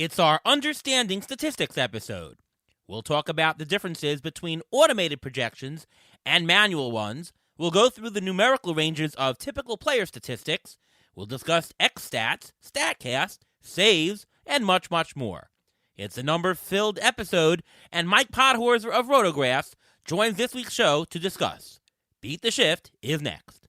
It's our Understanding Statistics episode. We'll talk about the differences between automated projections and manual ones. We'll go through the numerical ranges of typical player statistics. We'll discuss X-Stats, Stackcast, saves, and much, much more. It's a number-filled episode, and Mike Podhorzer of Rotographs joins this week's show to discuss. Beat the Shift is next.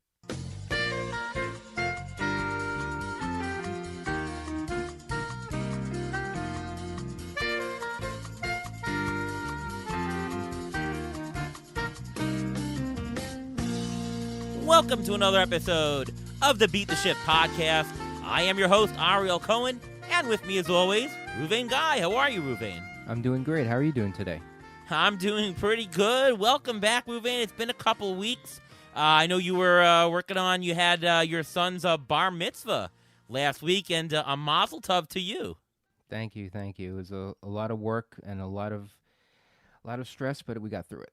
Welcome to another episode of the Beat the Shift podcast. I am your host, Ariel Cohen, and with me as always, Ruvain Guy. How are you, Ruvain? I'm doing great. How are you doing today? I'm doing pretty good. Welcome back, Ruvain. It's been a couple weeks. I know you were working on, you had your son's bar mitzvah last week, and a mazel tov to you. Thank you. It was a lot of work and a lot of stress, but we got through it.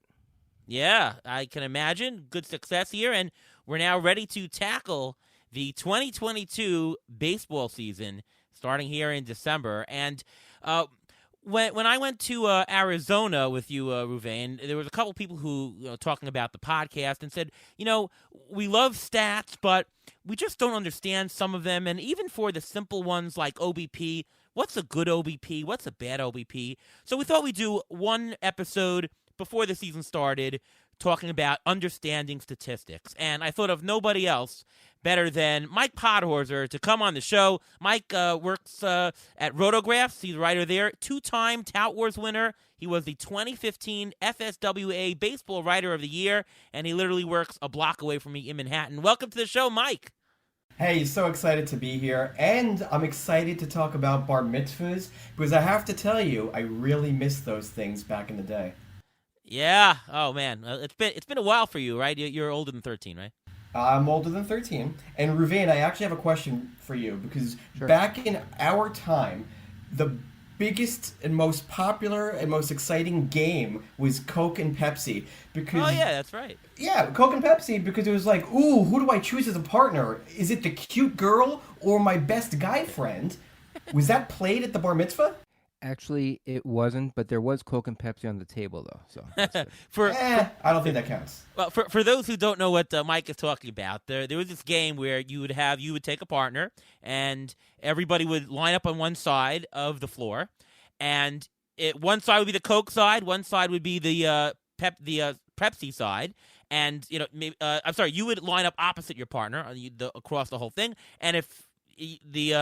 Yeah, I can imagine. Good success here, and we're now ready to tackle the 2022 baseball season starting here in December. And when I went to Arizona with you, Ruvain, there was a couple people who talking about the podcast and said, we love stats, but we just don't understand some of them. And even for the simple ones like OBP, what's a good OBP? What's a bad OBP? So we thought we'd do one episode before the season started, talking about understanding statistics. And I thought of nobody else better than Mike Podhorzer to come on the show. Mike works at Rotographs. He's a writer there. Two-time Tout Wars winner. He was the 2015 FSWA Baseball Writer of the Year, and he literally works a block away from me in Manhattan. Welcome to the show, Mike. Hey, so excited to be here, and I'm excited to talk about bar mitzvahs, because I have to tell you, I really missed those things back in the day. Yeah. Oh man, it's been a while for you, right? You're older than 13, right? I'm older than 13. And Ruvain, I actually have a question for you, because back in our time, the biggest and most popular and most exciting game was Coke and Pepsi. Because oh yeah, that's right. Yeah, Coke and Pepsi, because it was like, ooh, who do I choose as a partner? Is it the cute girl or my best guy friend? Was that played at the bar mitzvah? Actually, it wasn't, but there was Coke and Pepsi on the table, though. So that's good. I don't think that counts. Well, for those who don't know what Mike is talking about, there was this game where you would take a partner, and everybody would line up on one side of the floor, and one side would be the Coke side, one side would be the Pepsi side, and you would line up opposite your partner across the whole thing, and if the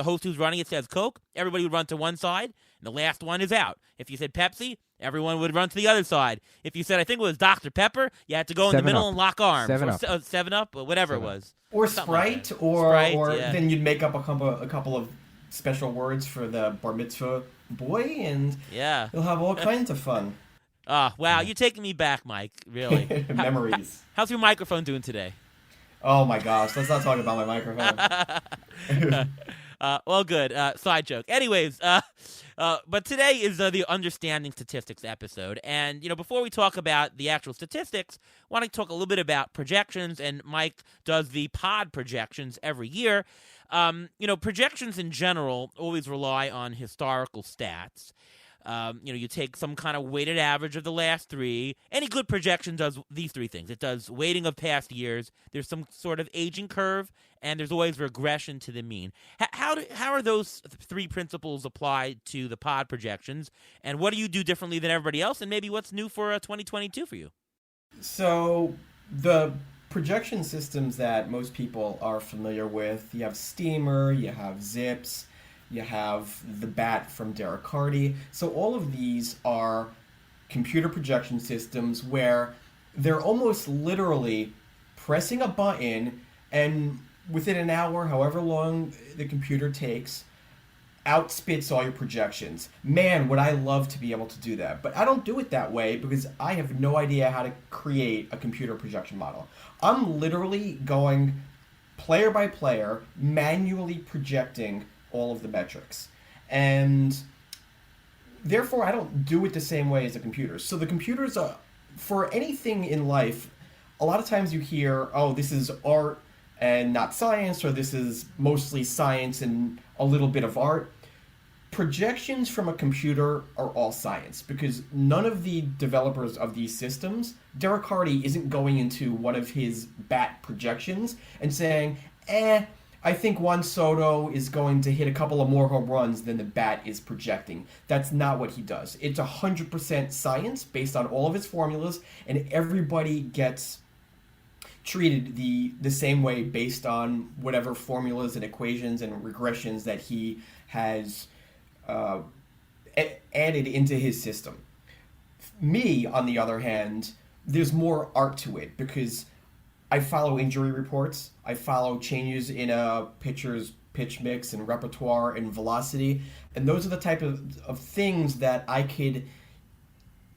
host who's running it says Coke, everybody would run to one side, and the last one is out. If you said Pepsi, everyone would run to the other side. If you said, I think it was Dr. Pepper, you had to go in the middle and lock arms. 7-Up. Or whatever it was. Or Sprite, like or yeah. Then you'd make up a couple of special words for the bar mitzvah boy, and yeah, you'll have all kinds of fun. Wow, you're taking me back, Mike, really. Memories. How's your microphone doing today? Oh my gosh, let's not talk about my microphone. Well, good. Side joke. Anyways, but today is the Understanding Statistics episode. And, before we talk about the actual statistics, I want to talk a little bit about projections. And Mike does the pod projections every year. Projections in general always rely on historical stats. You take some kind of weighted average of the last three. Any good projection does these three things. It does weighting of past years. There's some sort of aging curve, and there's always regression to the mean. How are those three principles applied to the pod projections, and what do you do differently than everybody else, and maybe what's new for 2022 for you? So the projection systems that most people are familiar with, you have Steamer, you have Zips, you have the bat from Derek Carty. So all of these are computer projection systems where they're almost literally pressing a button, and within an hour, however long the computer takes, outspits all your projections. Man, would I love to be able to do that. But I don't do it that way because I have no idea how to create a computer projection model. I'm literally going player by player, manually projecting all of the metrics. And therefore, I don't do it the same way as the computers. So the computers, for anything in life, a lot of times you hear, oh, this is art and not science, or this is mostly science and a little bit of art. projections from a computer are all science because none of the developers of these systems, Derek Hardy isn't going into one of his bat projections and saying, I think Juan Soto is going to hit a couple of more home runs than the bat is projecting. That's not what he does. It's 100% science based on all of his formulas, and everybody gets treated the same way based on whatever formulas and equations and regressions that he has added into his system. Me, on the other hand, there's more art to it because I follow injury reports. I follow changes in a pitcher's pitch mix and repertoire and velocity. And those are the type of things that I could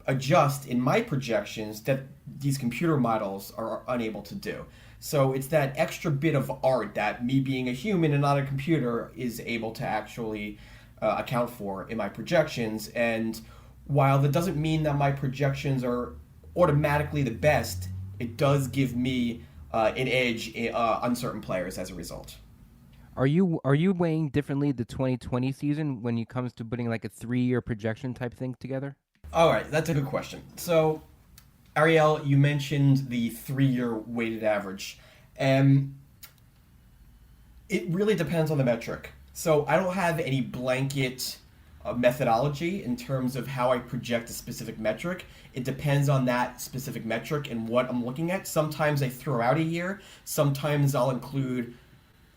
adjust in my projections that these computer models are unable to do. So it's that extra bit of art that me being a human and not a computer is able to actually account for in my projections. And while that doesn't mean that my projections are automatically the best, it does give me an edge on certain players as a result. Are you weighing differently the 2020 season when it comes to putting like a 3-year projection type thing together? All right, that's a good question. So, Ariel, you mentioned the 3-year weighted average. It really depends on the metric. So I don't have any blanket methodology in terms of how I project a specific metric. It depends on that specific metric and what I'm looking at. Sometimes I throw out a year. Sometimes I'll include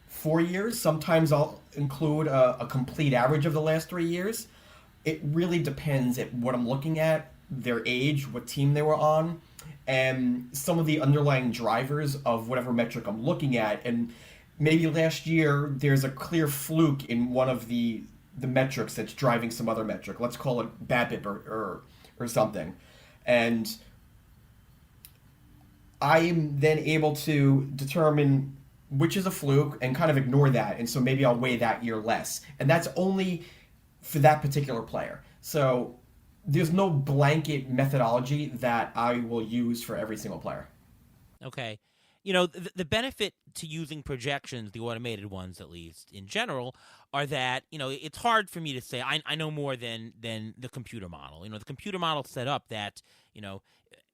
4 years. Sometimes I'll include a complete average of the last 3 years. It really depends at what I'm looking at, their age, what team they were on, and some of the underlying drivers of whatever metric I'm looking at. And maybe last year there's a clear fluke in one of the metrics that's driving some other metric. Let's call it BABIP or something. And I'm then able to determine which is a fluke and kind of ignore that. And so maybe I'll weigh that year less. And that's only for that particular player. So there's no blanket methodology that I will use for every single player. Okay. You know, the benefit to using projections, the automated ones at least, in general, are that, you know, it's hard for me to say I know more than the computer model. You know, the computer model set up that, you know,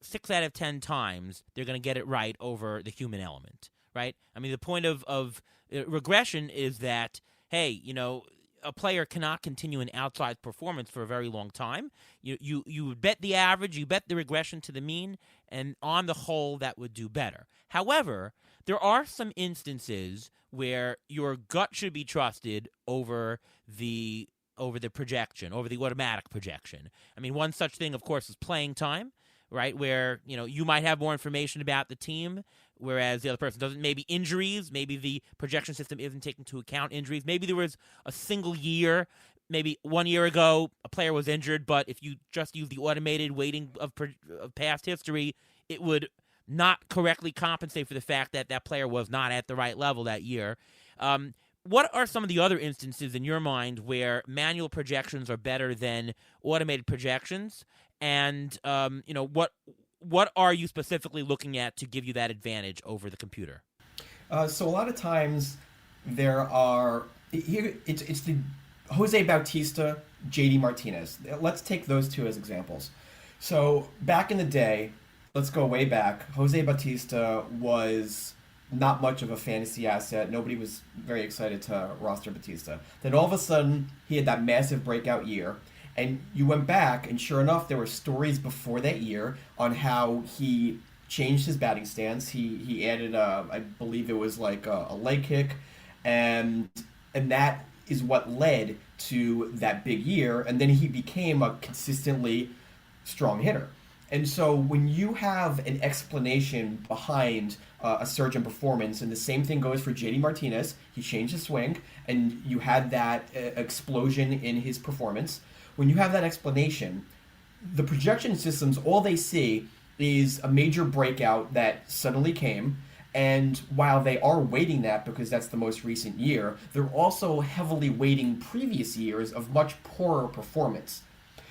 6 out of 10 times they're going to get it right over the human element, right? I mean, the point of regression is that, hey, you know, a player cannot continue an outsized performance for a very long time. You bet the average, you bet the regression to the mean, and on the whole, that would do better. However, there are some instances where your gut should be trusted over the projection, over the automatic projection. I mean, one such thing, of course, is playing time, right? Where, you know, you might have more information about the team, whereas the other person doesn't. Maybe injuries, maybe the projection system isn't taking into account injuries. Maybe there was a single year, maybe 1 year ago, a player was injured, but if you just use the automated weighting of past history, it would not correctly compensate for the fact that that player was not at the right level that year. What are some of the other instances in your mind where manual projections are better than automated projections? And, you know, what are you specifically looking at to give you that advantage over the computer? So a lot of times there are it's the Jose Bautista, JD Martinez. Let's take those two as examples. So back in the day, let's go way back. Jose Bautista was not much of a fantasy asset. Nobody was very excited to roster Bautista. Then all of a sudden, he had that massive breakout year. And you went back, and sure enough, there were stories before that year on how he changed his batting stance. He added, I believe it was like a leg kick, and that is what led to that big year. And then he became a consistently strong hitter. And so when you have an explanation behind a surge in performance, and the same thing goes for JD Martinez, he changed his swing, and you had that explosion in his performance. When you have that explanation, the projection systems, all they see is a major breakout that suddenly came, and while they are weighting that because that's the most recent year, they're also heavily weighting previous years of much poorer performance.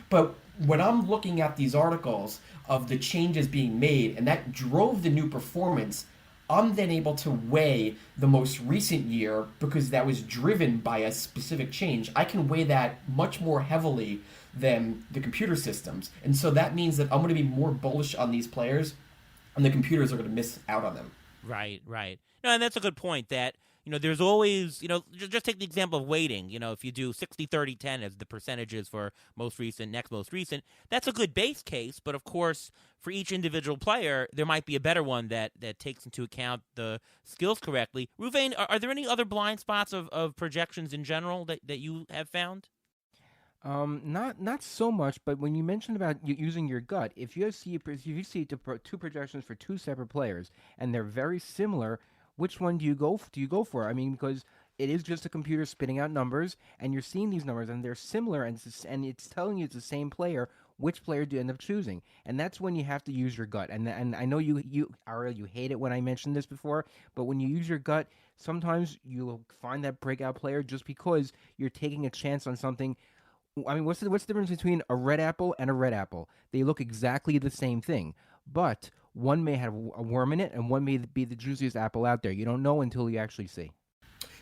But when I'm looking at these articles of the changes being made and that drove the new performance, I'm then able to weigh the most recent year because that was driven by a specific change. I can weigh that much more heavily than the computer systems. And so that means that I'm going to be more bullish on these players, and the computers are going to miss out on them. Right, right. No, and that's a good point that, there's always, just take the example of weighting. If you do 60, 30, 10 as the percentages for most recent, next most recent, that's a good base case. But of course, for each individual player, there might be a better one that takes into account the skills correctly. Ruvain, are there any other blind spots of projections in general that you have found? Not so much, but when you mentioned about using your gut, if you see two projections for two separate players and they're very similar, which one do you go for? I mean, because it is just a computer spitting out numbers, and you're seeing these numbers and they're similar, and it's telling you it's the same player. Which player do you end up choosing? And that's when you have to use your gut. And I know Ariel, you hate it when I mentioned this before, but when you use your gut, sometimes you'll find that breakout player just because you're taking a chance on something. I mean, what's the difference between a red apple and a red apple? They look exactly the same thing, but one may have a worm in it, and one may be the juiciest apple out there. You don't know until you actually see.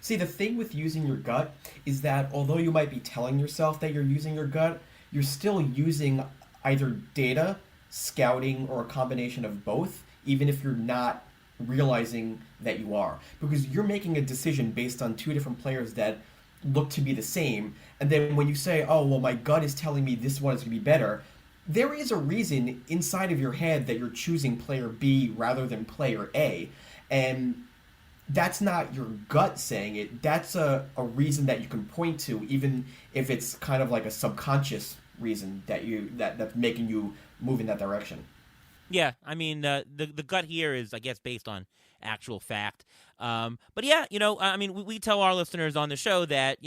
See, the thing with using your gut is that although you might be telling yourself that you're using your gut, you're still using either data, scouting, or a combination of both, even if you're not realizing that you are. Because you're making a decision based on two different players that look to be the same, and then when you say, oh, well, my gut is telling me this one is going to be better, there is a reason inside of your head that you're choosing player B rather than player A, and that's not your gut saying it. That's a reason that you can point to, even if it's kind of like a subconscious reason that's making you move in that direction. Yeah, I mean, the gut here is, I guess, based on actual fact. But yeah, I mean, we tell our listeners on the show that,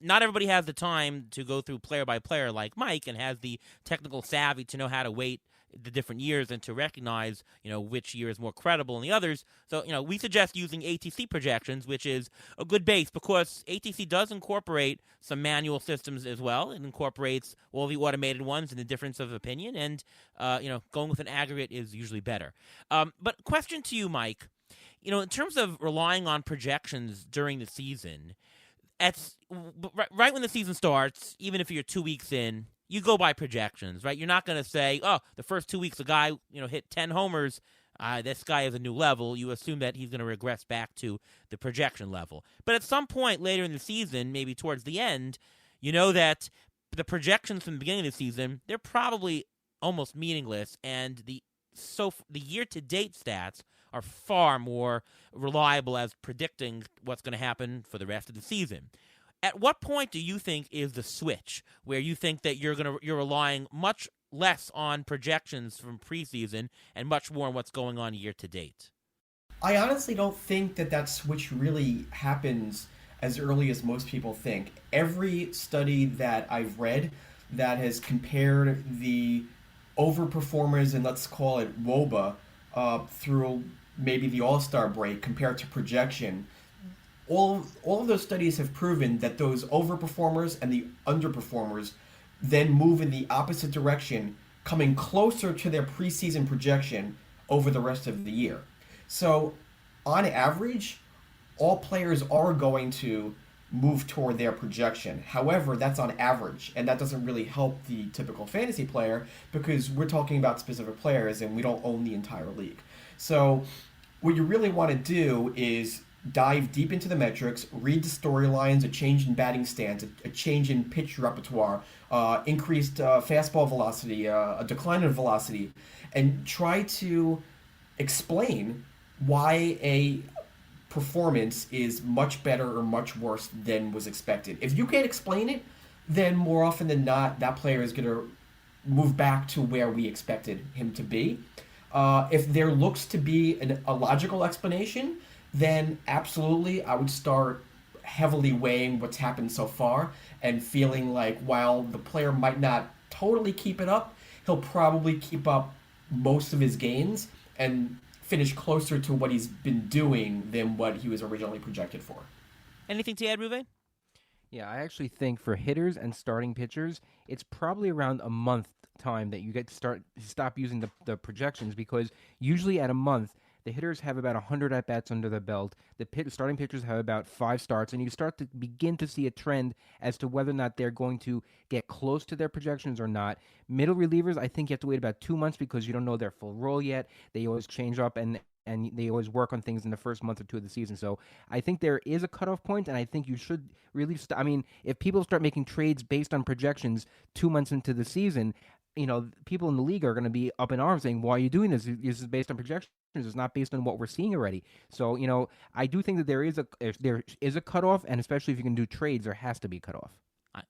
not everybody has the time to go through player by player like Mike and has the technical savvy to know how to weight the different years and to recognize, which year is more credible than the others. So, we suggest using ATC projections, which is a good base because ATC does incorporate some manual systems as well. It incorporates all the automated ones and the difference of opinion. And, going with an aggregate is usually better. But question to you, Mike, in terms of relying on projections during the season, right when the season starts, even if you're 2 weeks in, you go by projections, right? You're not going to say, oh, the first 2 weeks a guy, hit 10 homers. This guy is a new level. You assume that he's going to regress back to the projection level. But at some point later in the season, maybe towards the end, you know that the projections from the beginning of the season, they're probably almost meaningless, and the year-to-date stats are far more reliable as predicting what's going to happen for the rest of the season. At what point do you think is the switch where you think that you're relying much less on projections from preseason and much more on what's going on year to date? I honestly don't think that switch really happens as early as most people think. Every study that I've read that has compared the overperformers, and let's call it WOBA, through maybe the All-Star break compared to projection, all of those studies have proven that those overperformers and the underperformers then move in the opposite direction, coming closer to their preseason projection over the rest of the year. So, on average, all players are going to move toward their projection. However, that's on average, and that doesn't really help the typical fantasy player because we're talking about specific players and we don't own the entire league. So, what you really want to do is dive deep into the metrics, read the storylines, a change in batting stance, a change in pitch repertoire, increased fastball velocity, a decline in velocity, and try to explain why a performance is much better or much worse than was expected. If you can't explain it, then more often than not, that player is going to move back to where we expected him to be. If there looks to be a logical explanation, then absolutely I would start heavily weighing what's happened so far and feeling like while the player might not totally keep it up, he'll probably keep up most of his gains and finish closer to what he's been doing than what he was originally projected for. Anything to add, Ruve? Yeah, I actually think for hitters and starting pitchers, it's probably around a month time that you get to stop using the projections because usually at a month, The hitters have about 100 at bats under their belt. The starting pitchers have about 5 starts, and you start to begin to see a trend as to whether or not they're going to get close to their projections or not. Middle relievers, I think you have to wait about 2 months because you don't know their full role yet. They always change up and they always work on things in the first month or two of the season. So I think there is a cutoff point, and I think you should really I mean, if people start making trades based on projections 2 months into the season, people in the league are going to be up in arms saying, why are you doing this? This is based on projections. It's not based on what we're seeing already. So, I do think that there is a cutoff, and especially if you can do trades, there has to be a cutoff.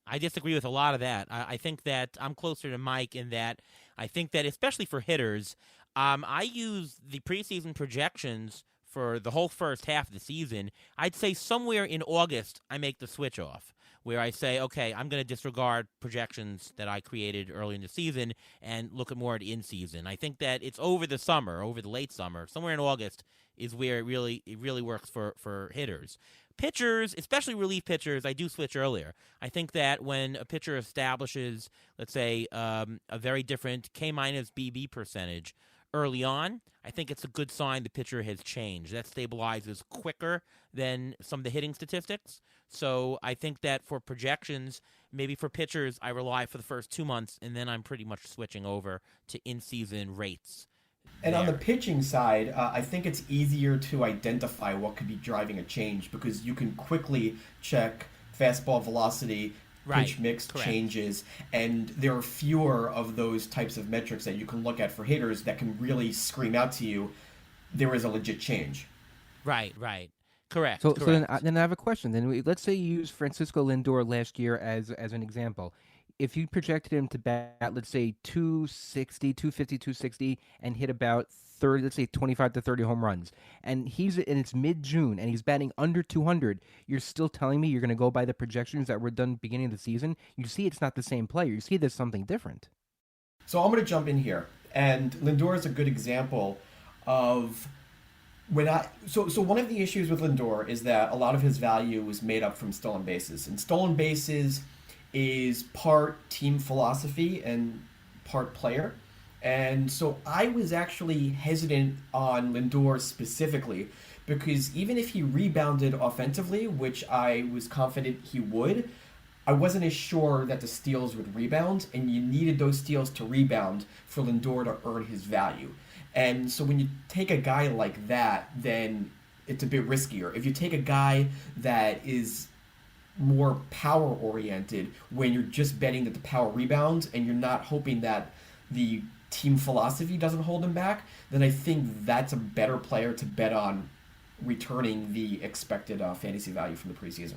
I disagree with a lot of that. I think that I'm closer to Mike in that I think that especially for hitters, I use the preseason projections for the whole first half of the season. I'd say somewhere in August I make the switch off, where I say, okay, I'm going to disregard projections that I created early in the season and look at more at in-season. I think that it's over the summer, over the late summer, somewhere in August is where it really works for hitters. Pitchers, especially relief pitchers, I do switch earlier. I think that when a pitcher establishes, let's say, a very different K-minus BB percentage early on, I think it's a good sign the pitcher has changed. That stabilizes quicker than some of the hitting statistics. So I think that for projections, maybe for pitchers, I rely for the first 2 months, and then I'm pretty much switching over to in-season rates. And on the pitching side, I think it's easier to identify what could be driving a change because you can quickly check fastball velocity, pitch mix changes, and there are fewer of those types of metrics that you can look at for hitters that can really scream out to you, there is a legit change. Right. Correct. So then I have a question. Then let's say you use Francisco Lindor last year as an example. If you projected him to bat, let's say 260, 250, 260, and hit about 30, let's say 25 to 30 home runs, and it's mid-June, and he's batting under 200, you're still telling me you're going to go by the projections that were done beginning of the season? You see it's not the same player. You see there's something different. So I'm going to jump in here, and Lindor is a good example of so one of the issues with Lindor is that a lot of his value was made up from stolen bases, and stolen bases is part team philosophy and part player. And so I was actually hesitant on Lindor specifically because even if he rebounded offensively, which I was confident he would, I wasn't as sure that the steals would rebound, and you needed those steals to rebound for Lindor to earn his value. And so when you take a guy like that, then it's a bit riskier. If you take a guy that is more power oriented, when you're just betting that the power rebounds and you're not hoping that the team philosophy doesn't hold him back, then I think that's a better player to bet on returning the expected fantasy value from the preseason.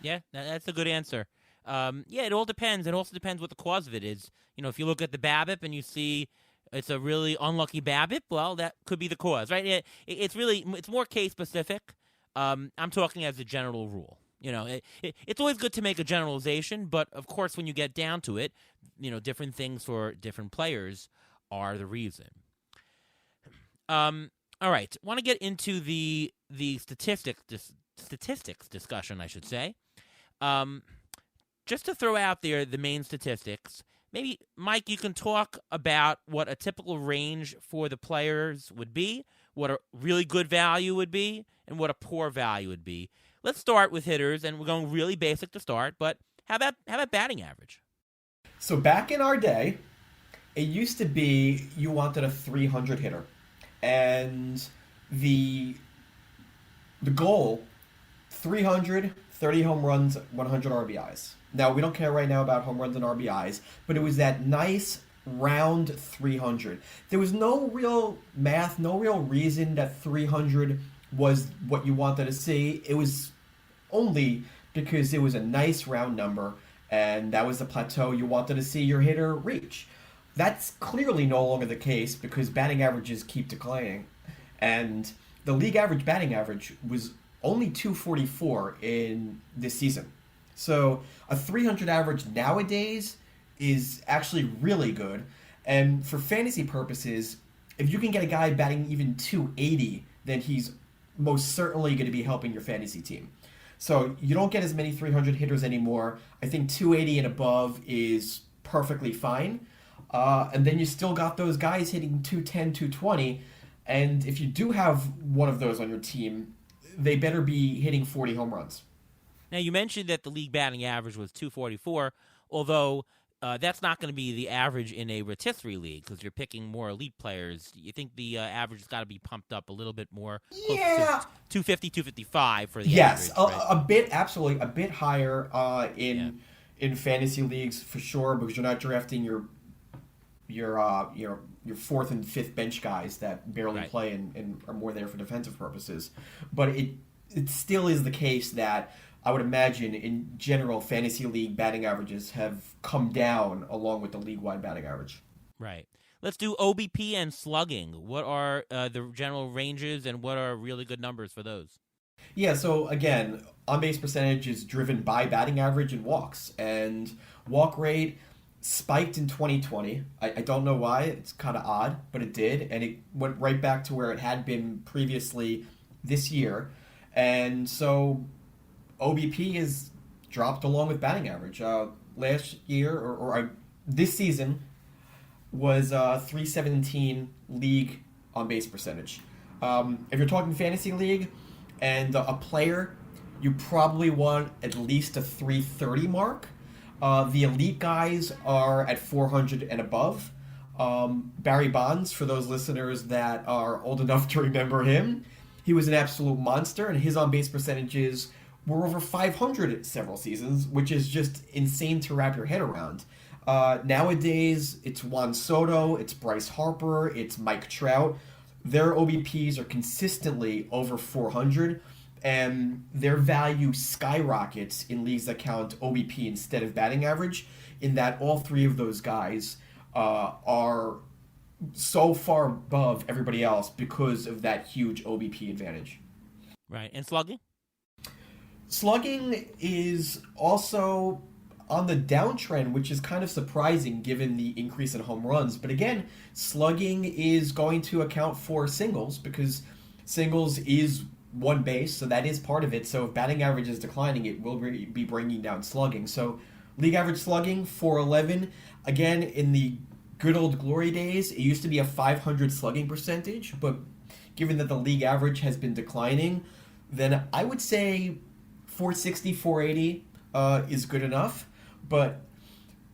Yeah, that's a good answer. It all depends. It also depends what the cause of it is. If you look at the BABIP and you see it's a really unlucky BABIP, well, that could be the cause, right? It's more case specific. I'm talking as a general rule. It's always good to make a generalization, but of course, when you get down to it, different things for different players are the reason. All right, want to get into the statistics discussion, I should say. Just to throw out there the main statistics, maybe, Mike, you can talk about what a typical range for the players would be, what a really good value would be, and what a poor value would be. Let's start with hitters, and we're going really basic to start, but how about batting average? So back in our day, it used to be you wanted a 300 hitter, and the goal, 300, 30 home runs, 100 RBIs. Now, we don't care right now about home runs and RBIs, but it was that nice round 300. There was no real math, no real reason that 300 was what you wanted to see. It was only because it was a nice round number, and that was the plateau you wanted to see your hitter reach. That's clearly no longer the case because batting averages keep declining, and the league average batting average was only 244 in this season. So a 300 average nowadays is actually really good, and for fantasy purposes, if you can get a guy batting even 280, then he's most certainly going to be helping your fantasy team. So you don't get as many 300 hitters anymore. I think 280 and above is perfectly fine. And then you still got those guys hitting 210, 220. And if you do have one of those on your team, they better be hitting 40 home runs. Now, you mentioned that the league batting average was 244, although that's not going to be the average in a rotisserie league because you're picking more elite players. You think the average has got to be pumped up a little bit more? Yeah. 250, 255 for the yes, average. Right? a bit, absolutely, a bit higher in fantasy leagues for sure, because you're not drafting your fourth and fifth bench guys that barely play and are more there for defensive purposes. But it still is the case that I would imagine in general fantasy league batting averages have come down along with the league-wide batting average. Right. Let's do OBP and slugging. What are the general ranges and what are really good numbers for those? Yeah, so again, on-base percentage is driven by batting average and walks. And walk rate spiked in 2020. I don't know why. It's kind of odd, but it did. And it went right back to where it had been previously this year. And so OBP has dropped along with batting average. Last year, or this season, was 317 league on-base percentage. If you're talking fantasy league and a player, you probably want at least a 330 mark. The elite guys are at 400 and above. Barry Bonds, for those listeners that are old enough to remember him, he was an absolute monster, and his on-base percentages were over 500 several seasons, which is just insane to wrap your head around. Nowadays, it's Juan Soto, it's Bryce Harper, it's Mike Trout. Their OBPs are consistently over 400, and their value skyrockets in leagues that count OBP instead of batting average, in that all three of those guys are so far above everybody else because of that huge OBP advantage. Right. And slugging? Slugging is also on the downtrend, which is kind of surprising given the increase in home runs. But again, slugging is going to account for singles because singles is one base, so that is part of it. So if batting average is declining, it will be bringing down slugging. So league average slugging, 411. Again, in the good old glory days, it used to be a 500 slugging percentage, but given that the league average has been declining, then I would say 460, 480 is good enough. But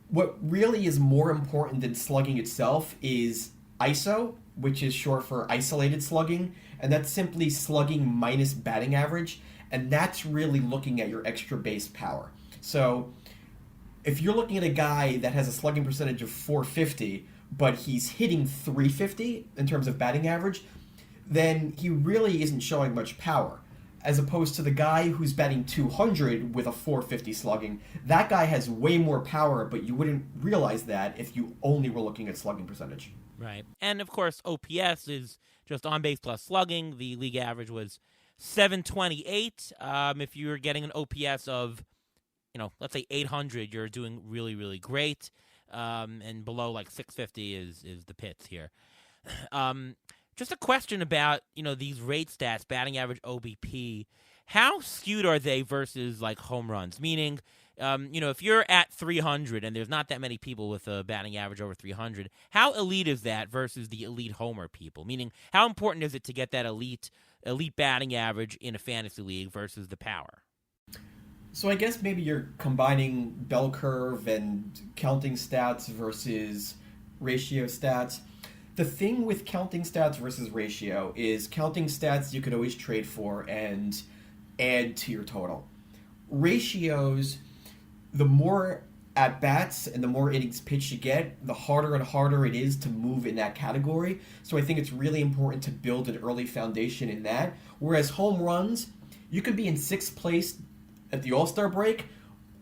what really is more important than slugging itself is ISO, which is short for isolated slugging, and that's simply slugging minus batting average, and that's really looking at your extra base power. So if you're looking at a guy that has a slugging percentage of 450, but he's hitting 350 in terms of batting average, then he really isn't showing much power. As opposed to the guy who's batting 200 with a 450 slugging. That guy has way more power, but you wouldn't realize that if you only were looking at slugging percentage. Right. And, of course, OPS is just on-base plus slugging. The league average was 728. If you're getting an OPS of, let's say 800, you're doing really, really great. And below, 650 is the pits here. Just a question about, these rate stats, batting average, OBP. How skewed are they versus, home runs? Meaning, if you're at 300 and there's not that many people with a batting average over 300, how elite is that versus the elite homer people? Meaning, how important is it to get that elite batting average in a fantasy league versus the power? So I guess maybe you're combining bell curve and counting stats versus ratio stats. The thing with counting stats versus ratio is counting stats you could always trade for and add to your total. Ratios, the more at-bats and the more innings pitched you get, the harder and harder it is to move in that category. So I think it's really important to build an early foundation in that. Whereas home runs, you could be in sixth place at the All-Star break.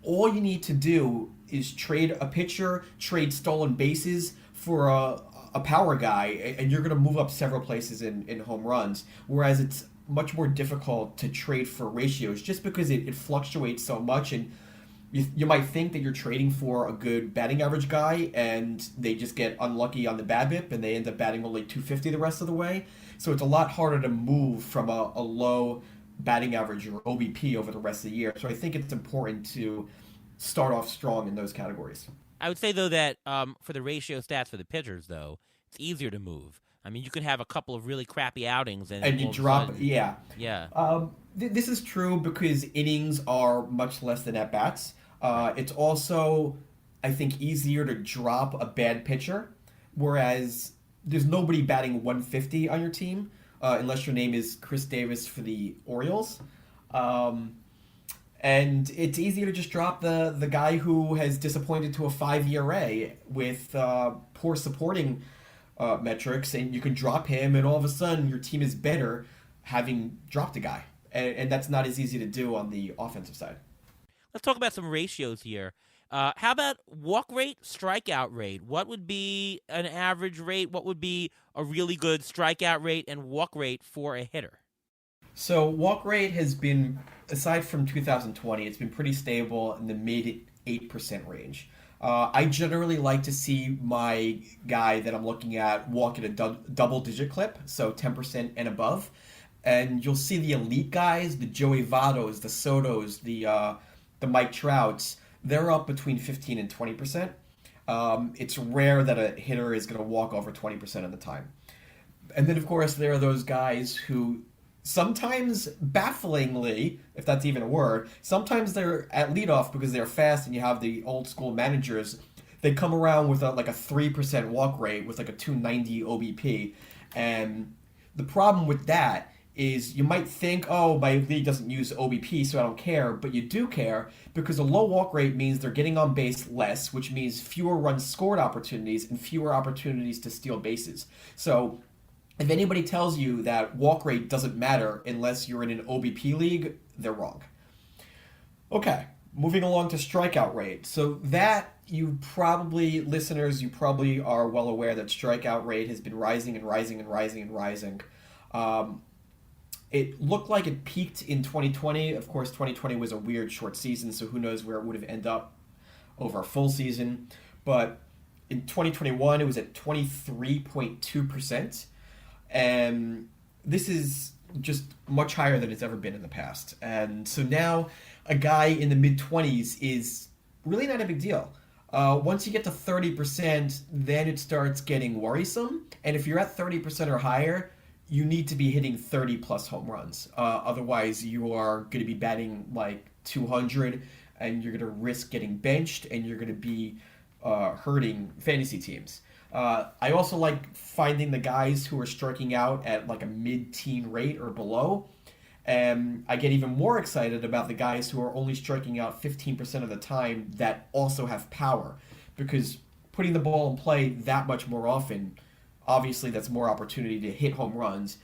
All you need to do is trade a pitcher, trade stolen bases for a power guy, and you're going to move up several places in home runs, whereas it's much more difficult to trade for ratios just because it fluctuates so much, and you might think that you're trading for a good batting average guy, and they just get unlucky on the BABIP, and they end up batting only 250 the rest of the way. So it's a lot harder to move from a low batting average or OBP over the rest of the year. So I think it's important to start off strong in those categories. I would say, though, that for the ratio stats for the pitchers, though, it's easier to move. I mean, you could have a couple of really crappy outings, and And you all of a drop, sudden, yeah. yeah, This is true because innings are much less than at bats. right. It's also, I think, easier to drop a bad pitcher, whereas there's nobody batting 150 on your team, unless your name is Chris Davis for the Orioles. Um, and it's easier to just drop the guy who has disappointed to a 5 ERA with poor supporting metrics, and you can drop him, and all of a sudden your team is better having dropped a guy. And that's not as easy to do on the offensive side. Let's talk about some ratios here. How about walk rate, strikeout rate? What would be an average rate? What would be a really good strikeout rate and walk rate for a hitter? So walk rate has been, aside from 2020, it's been pretty stable in the mid 8% range. I generally like to see my guy that I'm looking at walk at a double-digit clip, so 10% and above. And you'll see the elite guys, the Joey Vottos, the Sotos, the Mike Trouts, they're up between 15 and 20%. It's rare that a hitter is going to walk over 20% of the time. And then, of course, there are those guys who sometimes, bafflingly, if that's even a word, sometimes they're at leadoff because they're fast and you have the old school managers. They come around with like a 3% walk rate with like a 290 OBP. And the problem with that is you might think, oh, my league doesn't use OBP, so I don't care. But you do care because a low walk rate means they're getting on base less, which means fewer runs scored opportunities and fewer opportunities to steal bases. So if anybody tells you that walk rate doesn't matter unless you're in an OBP league, they're wrong. Okay, moving along to strikeout rate. So that listeners, you probably are well aware that strikeout rate has been rising and rising and rising and rising. It looked like it peaked in 2020. Of course, 2020 was a weird short season, so who knows where it would have ended up over a full season. But in 2021, it was at 23.2%. And this is just much higher than it's ever been in the past. And so now a guy in the mid-20s is really not a big deal. Once you get to 30%, then it starts getting worrisome. And if you're at 30% or higher, you need to be hitting 30 plus home runs. Otherwise, you are going to be batting like 200 and you're going to risk getting benched and you're going to be hurting fantasy teams. I also like finding the guys who are striking out at like a mid-teen rate or below. And I get even more excited about the guys who are only striking out 15% of the time that also have power. Because putting the ball in play that much more often, obviously that's more opportunity to hit home runs.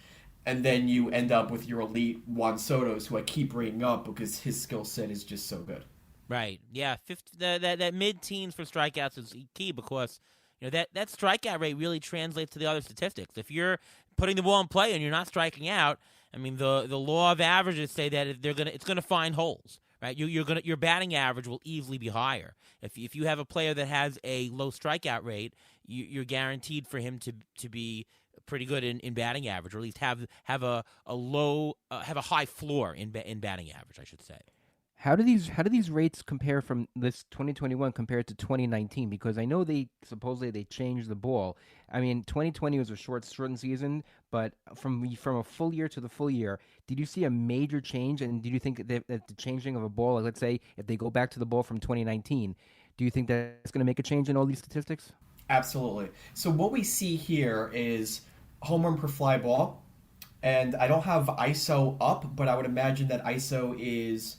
And then you end up with your elite Juan Soto's, who I keep bringing up because his skill set is just so good. Right. Yeah. That mid-teens for strikeouts is key because that strikeout rate really translates to the other statistics. If you're putting the ball in play and you're not striking out, I mean the law of averages say that it's gonna find holes. Right. Your batting average will easily be higher. If you have a player that has a low strikeout rate, you're guaranteed for him to be pretty good in batting average, or at least have a high floor in batting average, I should say. How do these rates compare from this 2021 compared to 2019? Because I know they supposedly changed the ball. I mean, 2020 was a shortened season, but from a full year to the full year, did you see a major change? And did you think that the changing of a ball, like let's say if they go back to the ball from 2019, do you think that's going to make a change in all these statistics? Absolutely. So what we see here is home run per fly ball, and I don't have ISO up, but I would imagine that ISO is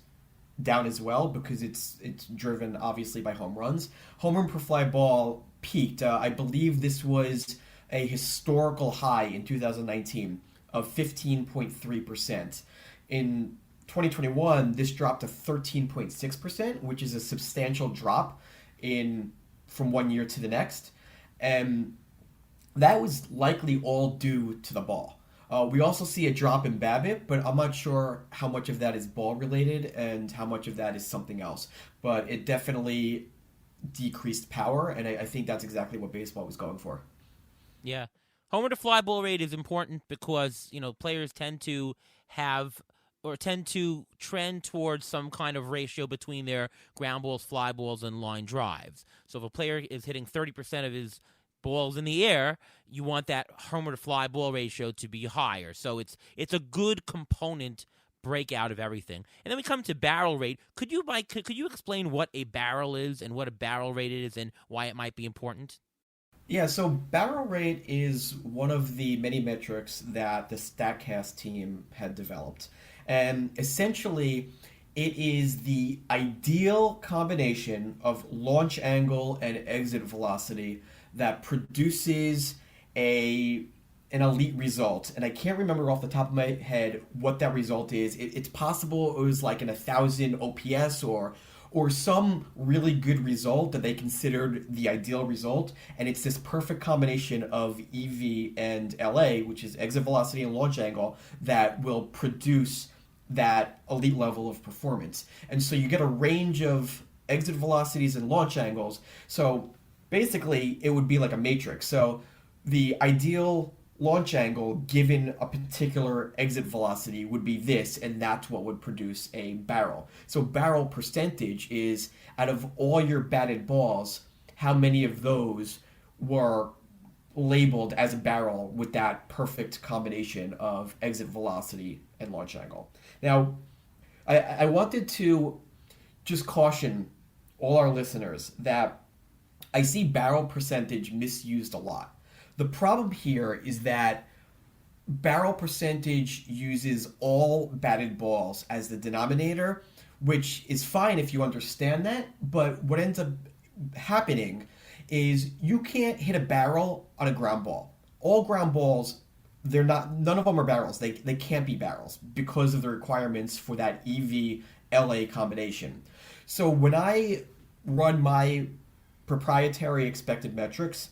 down as well because it's driven obviously by home runs. Home run per fly ball peaked. I believe this was a historical high in 2019 of 15.3%. In 2021, this dropped to 13.6%, which is a substantial drop from one year to the next. And that was likely all due to the ball. We also see a drop in BABIP, but I'm not sure how much of that is ball related and how much of that is something else. But it definitely decreased power, and I think that's exactly what baseball was going for. Yeah. Homer to fly ball rate is important because, players tend to trend towards some kind of ratio between their ground balls, fly balls, and line drives. So if a player is hitting 30% of his balls in the air, you want that homer to fly ball ratio to be higher. So it's a good component breakout of everything. And then we come to barrel rate. Could you, Mike, could you explain what a barrel is and what a barrel rate is and why it might be important? Yeah, so barrel rate is one of the many metrics that the Stackcast team had developed. And essentially, it is the ideal combination of launch angle and exit velocity that produces a an elite result. And I can't remember off the top of my head what that result is. It's possible it was like an 1,000 OPS or some really good result that they considered the ideal result. And it's this perfect combination of EV and LA, which is exit velocity and launch angle, that will produce that elite level of performance. And so you get a range of exit velocities and launch angles. So basically, it would be like a matrix. So the ideal launch angle given a particular exit velocity would be this, and that's what would produce a barrel. So barrel percentage is out of all your batted balls, how many of those were labeled as a barrel with that perfect combination of exit velocity and launch angle. Now, I wanted to just caution all our listeners that I see barrel percentage misused a lot. The problem here is that barrel percentage uses all batted balls as the denominator, which is fine if you understand that, but what ends up happening is you can't hit a barrel on a ground ball. All ground balls, none of them are barrels. They can't be barrels because of the requirements for that EV-LA combination. So when I run my proprietary expected metrics,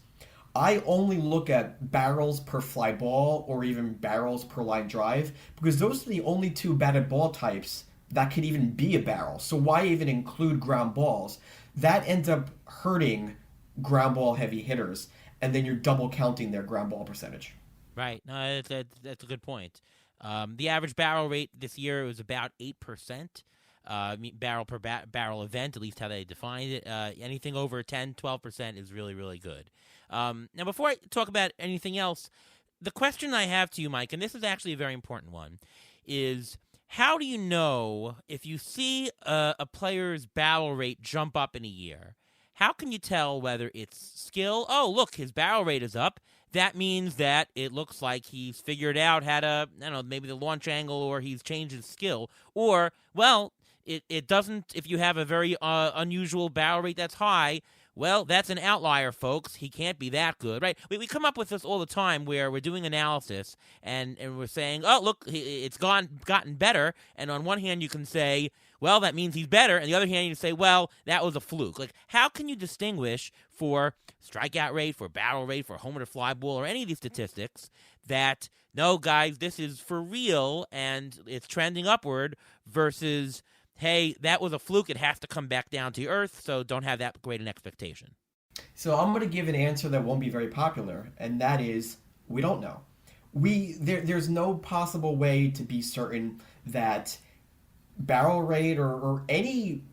I only look at barrels per fly ball or even barrels per line drive because those are the only two batted ball types that could even be a barrel. So why even include ground balls? That ends up hurting ground ball heavy hitters, and then you're double counting their ground ball percentage. Right. No, that's a good point. The average barrel rate this year was about 8%. Barrel per barrel event, at least how they defined it. Anything over 10, 12% is really, really good. Now, before I talk about anything else, the question I have to you, Mike, and this is actually a very important one, is how do you know if you see a player's barrel rate jump up in a year? How can you tell whether it's skill? Oh, look, his barrel rate is up. That means that it looks like he's figured out how to, I don't know, maybe the launch angle, or he's changed his skill. Or, well, it doesn't, if you have a very unusual barrel rate that's high, well, that's an outlier, folks. He can't be that good, right? We come up with this all the time where we're doing analysis and we're saying, oh, look, it's gotten better. And on one hand, you can say, well, that means he's better. And the other hand, you say, well, that was a fluke. Like, how can you distinguish for strikeout rate, for barrel rate, for homer to fly ball, or any of these statistics that, no, guys, this is for real and it's trending upward versus, hey, that was a fluke. It has to come back down to earth, so don't have that great an expectation. So I'm going to give an answer that won't be very popular, and that is we don't know. There's no possible way to be certain that barrel rate or any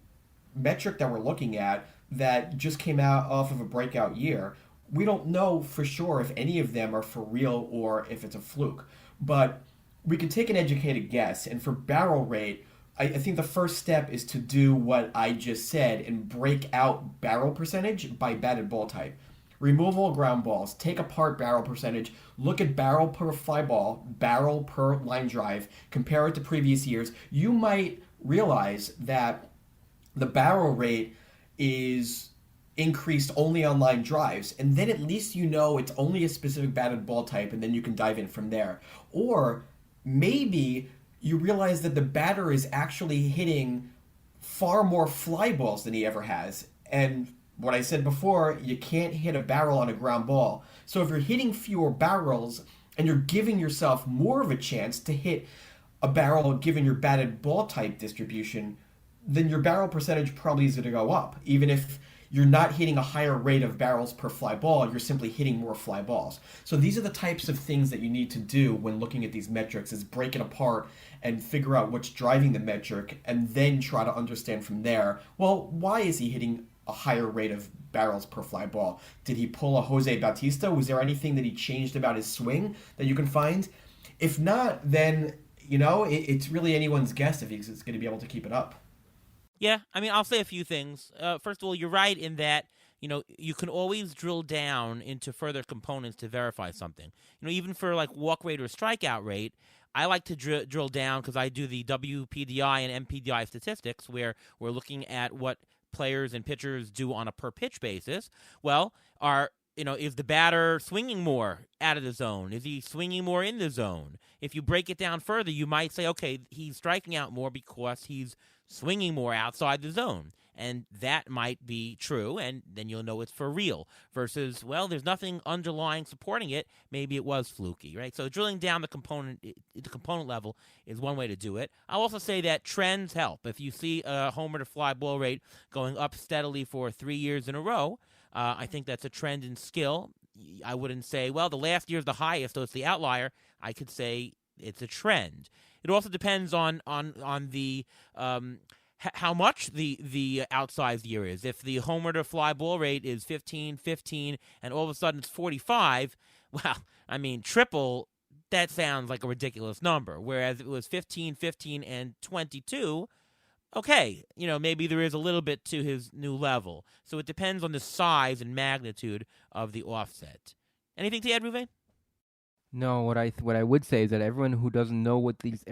metric that we're looking at that just came out off of a breakout year, we don't know for sure if any of them are for real or if it's a fluke. But we can take an educated guess, and for barrel rate, I think the first step is to do what I just said and break out barrel percentage by batted ball type. Remove all ground balls, take apart barrel percentage, look at barrel per fly ball, barrel per line drive, compare it to previous years. You might realize that the barrel rate is increased only on line drives, and then at least you know it's only a specific batted ball type, and then you can dive in from there. Or maybe you realize that the batter is actually hitting far more fly balls than he ever has. And what I said before, you can't hit a barrel on a ground ball. So if you're hitting fewer barrels and you're giving yourself more of a chance to hit a barrel given your batted ball type distribution, then your barrel percentage probably is going to go up. Even if you're not hitting a higher rate of barrels per fly ball, you're simply hitting more fly balls. So these are the types of things that you need to do when looking at these metrics, is break it apart and figure out what's driving the metric and then try to understand from there, well, why is he hitting a higher rate of barrels per fly ball. Did he pull a Jose Bautista? Was there anything that he changed about his swing that you can find? If not, then, it's really anyone's guess if he's going to be able to keep it up. Yeah, I mean, I'll say a few things. First of all, you're right in that, you can always drill down into further components to verify something. Even for like walk rate or strikeout rate, I like to drill down because I do the WPDI and MPDI statistics where we're looking at what players and pitchers do on a per pitch basis. Well, is the batter swinging more out of the zone? Is he swinging more in the zone? If you break it down further, you might say, okay, he's striking out more because he's swinging more outside the zone. And that might be true, and then you'll know it's for real. Versus, well, there's nothing underlying supporting it. Maybe it was fluky, right? So drilling down the component level is one way to do it. I'll also say that trends help. If you see a homer to fly ball rate going up steadily for 3 years in a row, I think that's a trend in skill. I wouldn't say, well, the last year is the highest, so it's the outlier. I could say it's a trend. It also depends on the how much the outsized year is. If the homer to fly ball rate is 15, and all of a sudden it's 45, well, I mean, triple, that sounds like a ridiculous number. Whereas if it was 15, and 22, okay, maybe there is a little bit to his new level. So it depends on the size and magnitude of the offset. Anything to add, Ruvain? No, what I would say is that everyone who doesn't know what these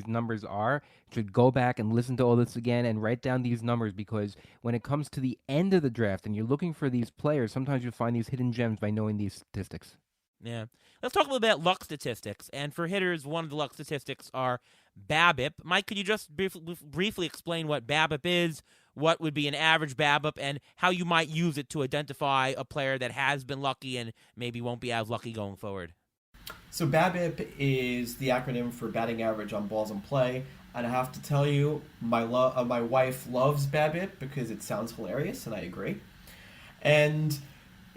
numbers are should go back and listen to all this again and write down these numbers, because when it comes to the end of the draft and you're looking for these players, sometimes you find these hidden gems by knowing these statistics. Yeah. Let's talk a little bit about luck statistics. And for hitters, one of the luck statistics are BABIP. Mike, could you just briefly explain what BABIP is, what would be an average BABIP, and how you might use it to identify a player that has been lucky and maybe won't be as lucky going forward? So BABIP is the acronym for batting average on balls in play, and I have to tell you, my wife loves BABIP because it sounds hilarious, and I agree. And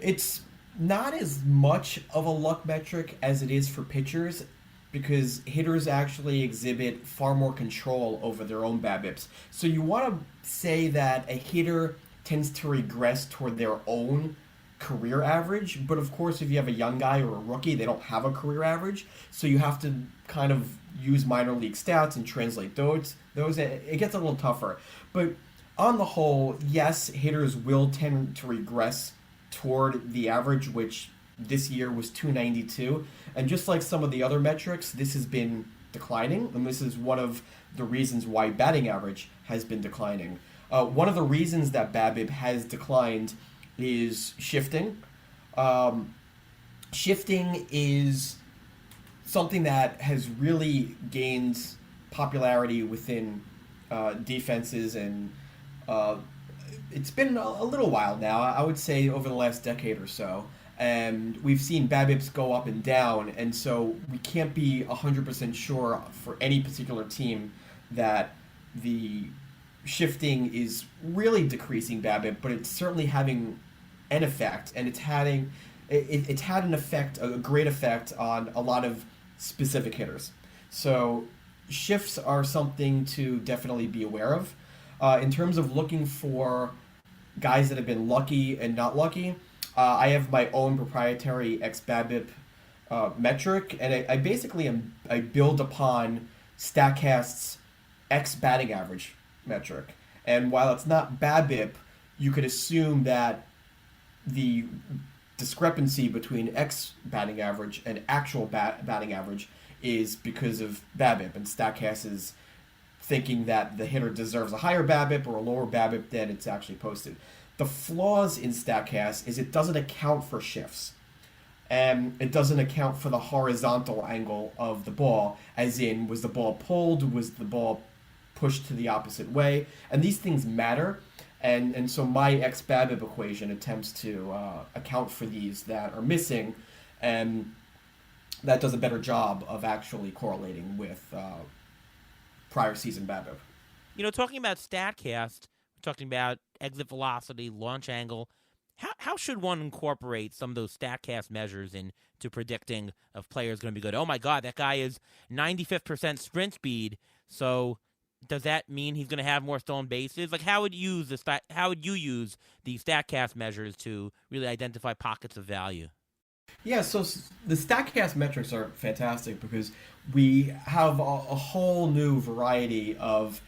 it's not as much of a luck metric as it is for pitchers, because hitters actually exhibit far more control over their own BABIPs. So you want to say that a hitter tends to regress toward their own career average, but of course if you have a young guy or a rookie, they don't have a career average, so you have to kind of use minor league stats and translate those. It gets a little tougher, but on the whole, yes, hitters will tend to regress toward the average, which this year was 292, and just like some of the other metrics, this has been declining, and this is one of the reasons why batting average has been declining. One of the reasons that BABIP has declined is shifting. Shifting is something that has really gained popularity within defenses, and it's been a little while now. I would say over the last decade or so. And we've seen BABIPs go up and down, and so we can't be 100% sure for any particular team that the shifting is really decreasing BABIP, but it's certainly having an effect, and it's had an effect, a great effect on a lot of specific hitters. So shifts are something to definitely be aware of. In terms of looking for guys that have been lucky and not lucky, I have my own proprietary xBABIP metric, and I basically I build upon Stackcast's X batting average metric. And while it's not BABIP, you could assume that the discrepancy between X batting average and actual batting average is because of BABIP, and Stackcast is thinking that the hitter deserves a higher BABIP or a lower BABIP than it's actually posted. The flaws in Stackcast is it doesn't account for shifts, and it doesn't account for the horizontal angle of the ball, as in, was the ball pulled, was the ball pushed to the opposite way, and these things matter. And so my xBABIP equation attempts to account for these that are missing, and that does a better job of actually correlating with prior season BABIP. Talking about Statcast, we're talking about exit velocity, launch angle. How should one incorporate some of those Statcast measures into predicting if players going to be good? Oh my God, that guy is 95th percent sprint speed, so does that mean he's going to have more stolen bases? Like, how would you use the Statcast measures to really identify pockets of value? Yeah, so the Stackcast metrics are fantastic because we have a whole new variety of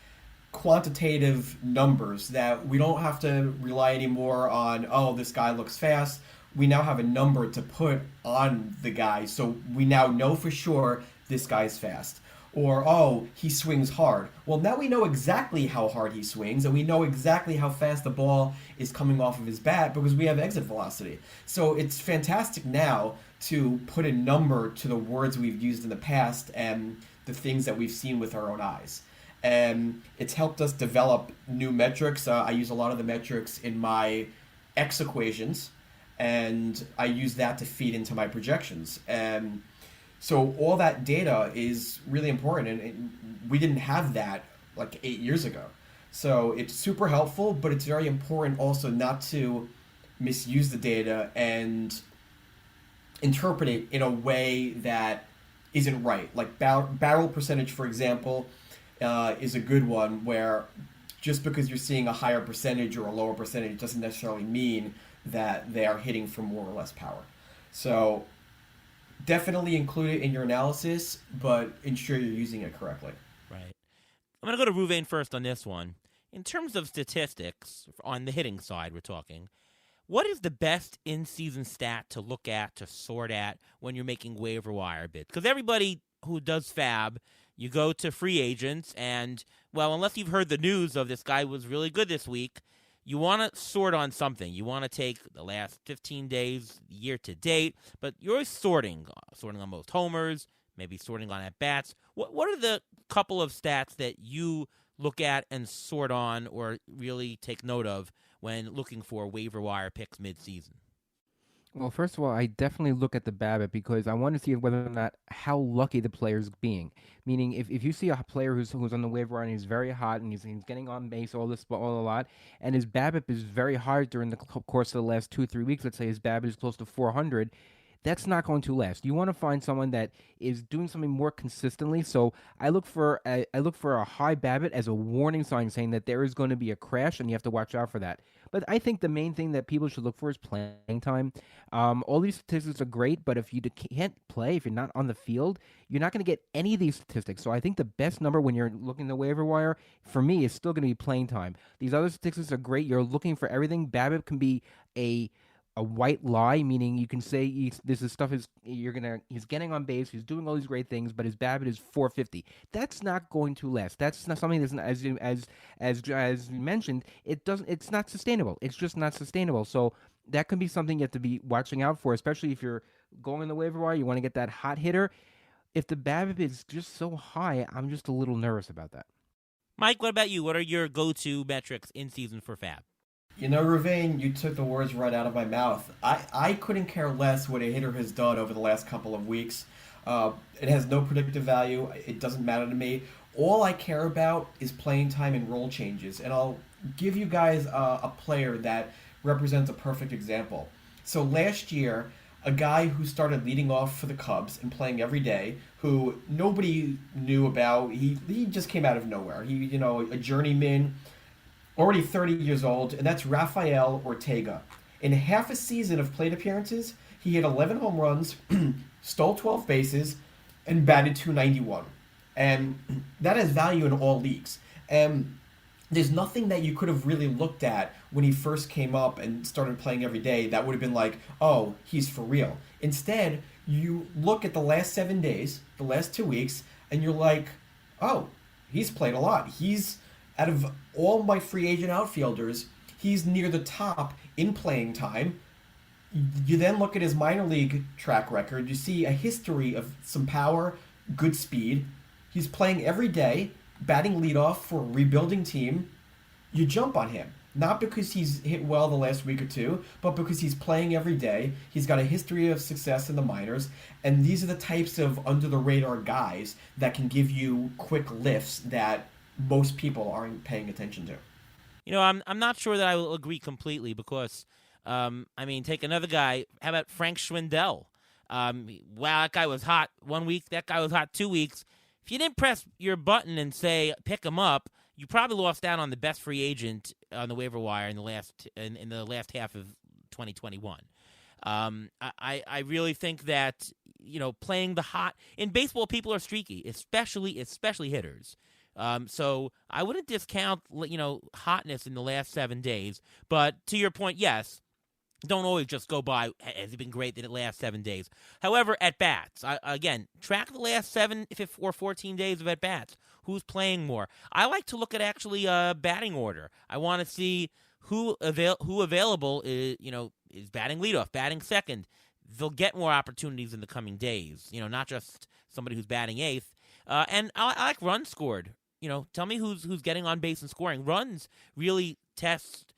quantitative numbers that we don't have to rely anymore on, oh, this guy looks fast. We now have a number to put on the guy, so we now know for sure this guy's fast. Or, oh, he swings hard. Well, now we know exactly how hard he swings, and we know exactly how fast the ball is coming off of his bat because we have exit velocity. So it's fantastic now to put a number to the words we've used in the past and the things that we've seen with our own eyes. And it's helped us develop new metrics. I use a lot of the metrics in my X equations, and I use that to feed into my projections. And so all that data is really important, and we didn't have that like 8 years ago. So it's super helpful, but it's very important also not to misuse the data and interpret it in a way that isn't right. Like barrel percentage, for example, is a good one where just because you're seeing a higher percentage or a lower percentage doesn't necessarily mean that they are hitting for more or less power. So definitely include it in your analysis, but ensure you're using it correctly. Right. I'm going to go to Ruvain first on this one. In terms of statistics, on the hitting side we're talking, what is the best in-season stat to look at, to sort at, when you're making waiver wire bids? Because everybody who does fab, you go to free agents, and, well, unless you've heard the news of this guy was really good this week, you want to sort on something. You want to take the last 15 days, year to date, but you're always sorting on most homers, maybe sorting on at-bats. What are the couple of stats that you look at and sort on or really take note of when looking for waiver wire picks mid-season? Well, first of all, I definitely look at the BABIP because I want to see whether or not how lucky the player's being. Meaning, if you see a player who's on the waiver wire and he's very hot and he's getting on base all a lot, and his BABIP is very hard during the course of the last 2-3 weeks, let's say his BABIP is close to 400, that's not going to last. You want to find someone that is doing something more consistently. So I look for a high BABIP as a warning sign, saying that there is going to be a crash, and you have to watch out for that. But I think the main thing that people should look for is playing time. All these statistics are great, but if you can't play, if you're not on the field, you're not going to get any of these statistics. So I think the best number when you're looking at the waiver wire, for me, is still going to be playing time. These other statistics are great. You're looking for everything. BABIP can be a white lie, meaning you can say he's getting on base, he's doing all these great things, but his BABIP is 450. That's not going to last. That's not something that's, as you mentioned, it's not sustainable. It's just not sustainable. So that can be something you have to be watching out for, especially if you're going in the waiver wire. You want to get that hot hitter. If the BABIP is just so high, I'm just a little nervous about that. Mike, what about you? What are your go-to metrics in season for fab? You know, Ruvain, you took the words right out of my mouth. I couldn't care less what a hitter has done over the last couple of weeks. It has no predictive value. It doesn't matter to me. All I care about is playing time and role changes. And I'll give you guys a player that represents a perfect example. So last year, a guy who started leading off for the Cubs and playing every day, who nobody knew about, he just came out of nowhere. He, a journeyman, already 30 years old, and that's Rafael Ortega. In half a season of plate appearances, he hit 11 home runs, stole 12 bases, and batted .291. And that has value in all leagues. And there's nothing that you could have really looked at when he first came up and started playing every day that would have been like, oh, he's for real. Instead, you look at the last 7 days, the last 2 weeks, and you're like, oh, he's played a lot. Out of all my free agent outfielders, he's near the top in playing time. You then look at his minor league track record. You see a history of some power, good speed. He's playing every day, batting leadoff for a rebuilding team. You jump on him. Not because he's hit well the last week or two, but because he's playing every day. He's got a history of success in the minors. And these are the types of under-the-radar guys that can give you quick lifts that most people aren't paying attention to. I'm not sure that I will agree completely because, take another guy. How about Frank Schwindel? Wow, that guy was hot 1 week. That guy was hot 2 weeks. if you didn't press your button and say pick him up, you probably lost out on the best free agent on the waiver wire in the last half of 2021. I really think that playing the hot in baseball, people are streaky, especially hitters. So I wouldn't discount hotness in the last 7 days. But to your point, yes. Don't always just go by, has it been great that it lasts 7 days? However, at-bats, again, track the last 7 or 14 days of at-bats. Who's playing more? I like to look at actually batting order. I want to see who available is batting leadoff, batting second. They'll get more opportunities in the coming days, not just somebody who's batting eighth. And I like runs scored. Tell me who's getting on base and scoring. Runs really test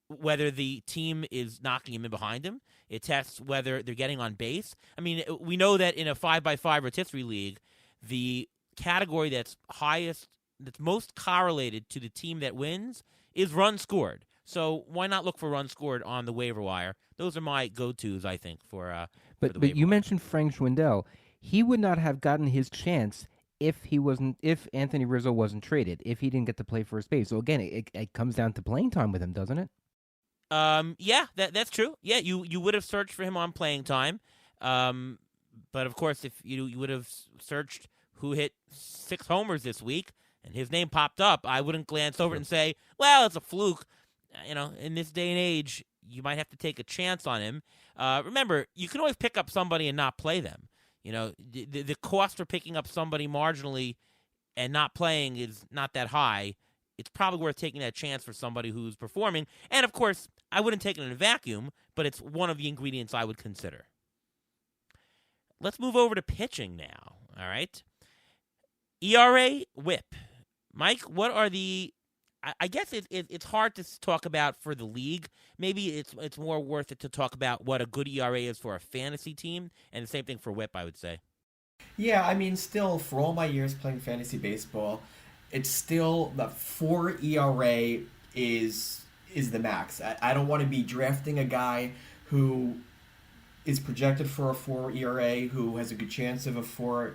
whether the team is knocking him in behind him. It tests whether they're getting on base. I mean, we know that in a 5x5 rotisserie league, the category that's most correlated to the team that wins is runs scored. So why not look for runs scored on the waiver wire? Those are my go-tos, I think, for But you mentioned Frank Schwindel. He would not have gotten his chance if Anthony Rizzo wasn't traded, if he didn't get to play first base. So again, it comes down to playing time with him, doesn't it? Yeah, that's true. Yeah, you would have searched for him on playing time. But of course, if you would have searched who hit 6 homers this week and his name popped up, I wouldn't glance over and say, well, it's a fluke. In this day and age, you might have to take a chance on him. Remember, you can always pick up somebody and not play them. The cost for picking up somebody marginally and not playing is not that high. It's probably worth taking that chance for somebody who's performing. And, of course, I wouldn't take it in a vacuum, but it's one of the ingredients I would consider. Let's move over to pitching now, all right? ERA, whip. Mike, what are the – I guess it's hard to talk about for the league. Maybe it's more worth it to talk about what a good ERA is for a fantasy team, and the same thing for whip, I would say. Yeah, I mean, still, for all my years playing fantasy baseball – it's still the 4 ERA is the max. I don't want to be drafting a guy who is projected for a 4 ERA, who has a good chance of a 4+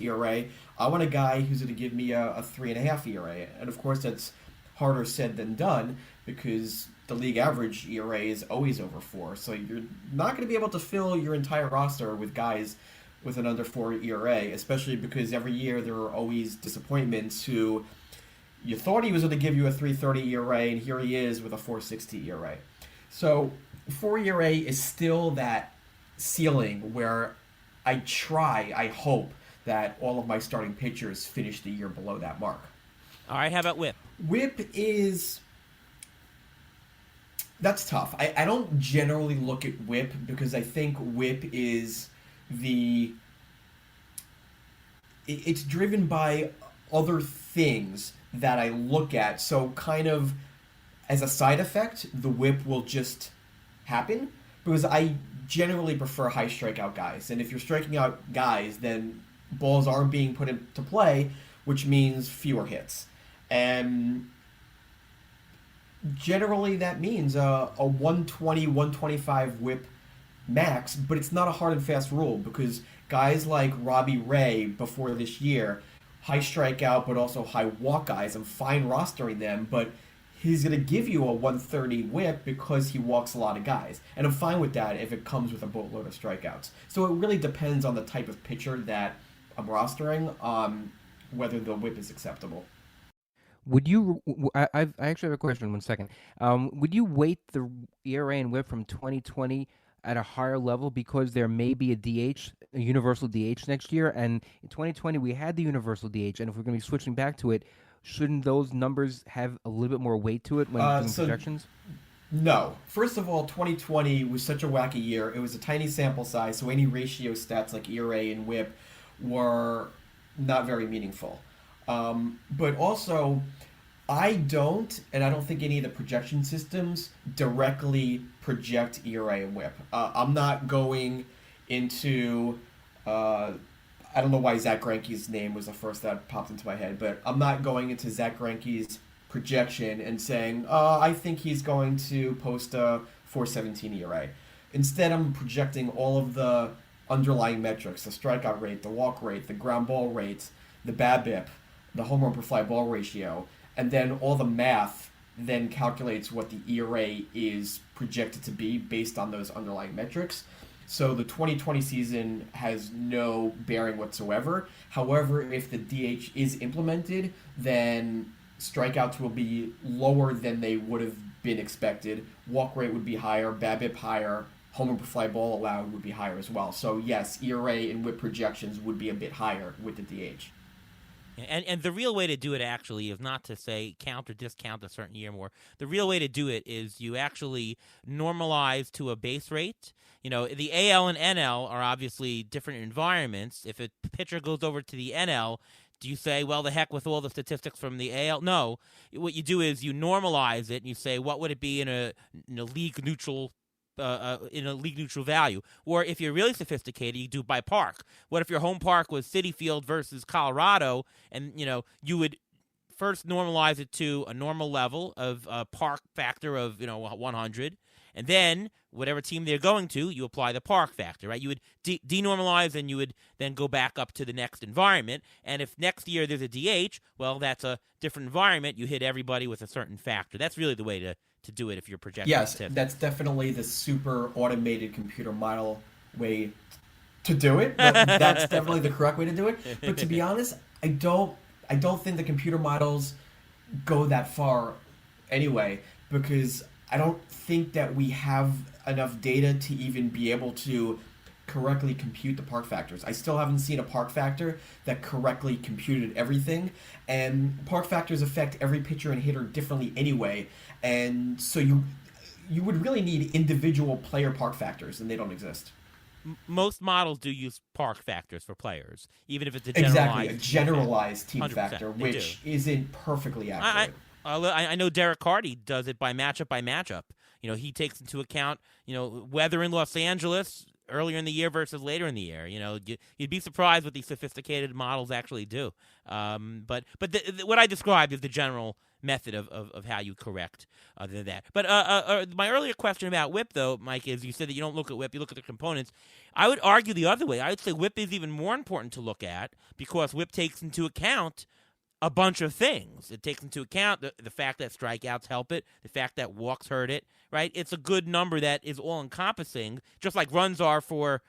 ERA. I want a guy who's going to give me a 3.5 ERA. And of course, that's harder said than done because the league average ERA is always over 4. So you're not going to be able to fill your entire roster with guys with an under 4 ERA, especially because every year there are always disappointments who you thought he was going to give you a 3.30 ERA, and here he is with a 4.60 ERA. So 4 ERA is still that ceiling where I hope that all of my starting pitchers finish the year below that mark. All right, how about whip? Whip is... That's tough. I don't generally look at whip because I think whip is... it's driven by other things that I look at. So kind of as a side effect, the whip will just happen because I generally prefer high strikeout guys. And if you're striking out guys, then balls aren't being put into play, which means fewer hits. And generally that means a 120, 125 whip max, but it's not a hard and fast rule because guys like Robbie Ray before this year, high strikeout but also high walk guys, I'm fine rostering them, but he's going to give you a 130 whip because he walks a lot of guys. And I'm fine with that if it comes with a boatload of strikeouts. So it really depends on the type of pitcher that I'm rostering, whether the whip is acceptable. Would you? I actually have a question. 1 second. Would you weight the ERA and whip from 2020 at a higher level because there may be a DH, a universal DH next year? And in 2020 we had the universal DH, and if we're going to be switching back to it, shouldn't those numbers have a little bit more weight to it when doing projections? No. First of all, 2020 was such a wacky year. It was a tiny sample size, so any ratio stats like ERA and whip were not very meaningful. But also, I don't think any of the projection systems directly project ERA and whip. I'm not going into... I don't know why Zach Greinke's name was the first that popped into my head, but I'm not going into Zach Greinke's projection and saying, I think he's going to post a 4.17 ERA. Instead, I'm projecting all of the underlying metrics, the strikeout rate, the walk rate, the ground ball rate, the BABIP, the home run per fly ball ratio, and then all the math then calculates what the ERA is projected to be based on those underlying metrics. So the 2020 season has no bearing whatsoever. However, if the DH is implemented, then strikeouts will be lower than they would have been expected. Walk rate would be higher, BABIP higher, home run per fly ball allowed would be higher as well. So yes, ERA and WHIP projections would be a bit higher with the DH. And the real way to do it actually is not to say count or discount a certain year more. The real way to do it is you actually normalize to a base rate. You know, the AL and NL are obviously different environments. If a pitcher goes over to the NL, do you say, well, the heck with all the statistics from the AL? No. What you do is you normalize it and you say, what would it be in a league neutral value? Or if you're really sophisticated, you do by park. What if your home park was Citi Field versus Colorado, and you would first normalize it to a normal level of a park factor of 100, and then whatever team they're going to, you apply the park factor, right? You would denormalize, and you would then go back up to the next environment. And if next year there's a DH, well, that's a different environment. You hit everybody with a certain factor. That's really the way to do it if you're projecting. Yes, that's definitely the super automated computer model way to do it. That's definitely the correct way to do it. But to be honest, I don't think the computer models go that far anyway, because I don't think that we have enough data to even be able to correctly compute the park factors. I still haven't seen a park factor that correctly computed everything, and park factors affect every pitcher and hitter differently anyway, and so you would really need individual player park factors, and they don't exist. Most models do use park factors for players, even if it's a generalized team factor, which isn't perfectly accurate. I know Derek Carty does it by matchup. He takes into account weather in Los Angeles earlier in the year versus later in the year. You'd be surprised what these sophisticated models actually do. But what I described is the general method of how you correct that. But my earlier question about WHIP, though, Mike, is you said that you don't look at WHIP, you look at the components. I would argue the other way. I would say WHIP is even more important to look at because WHIP takes into account a bunch of things. It takes into account the fact that strikeouts help it, the fact that walks hurt it, right? It's a good number that is all-encompassing, just like runs are for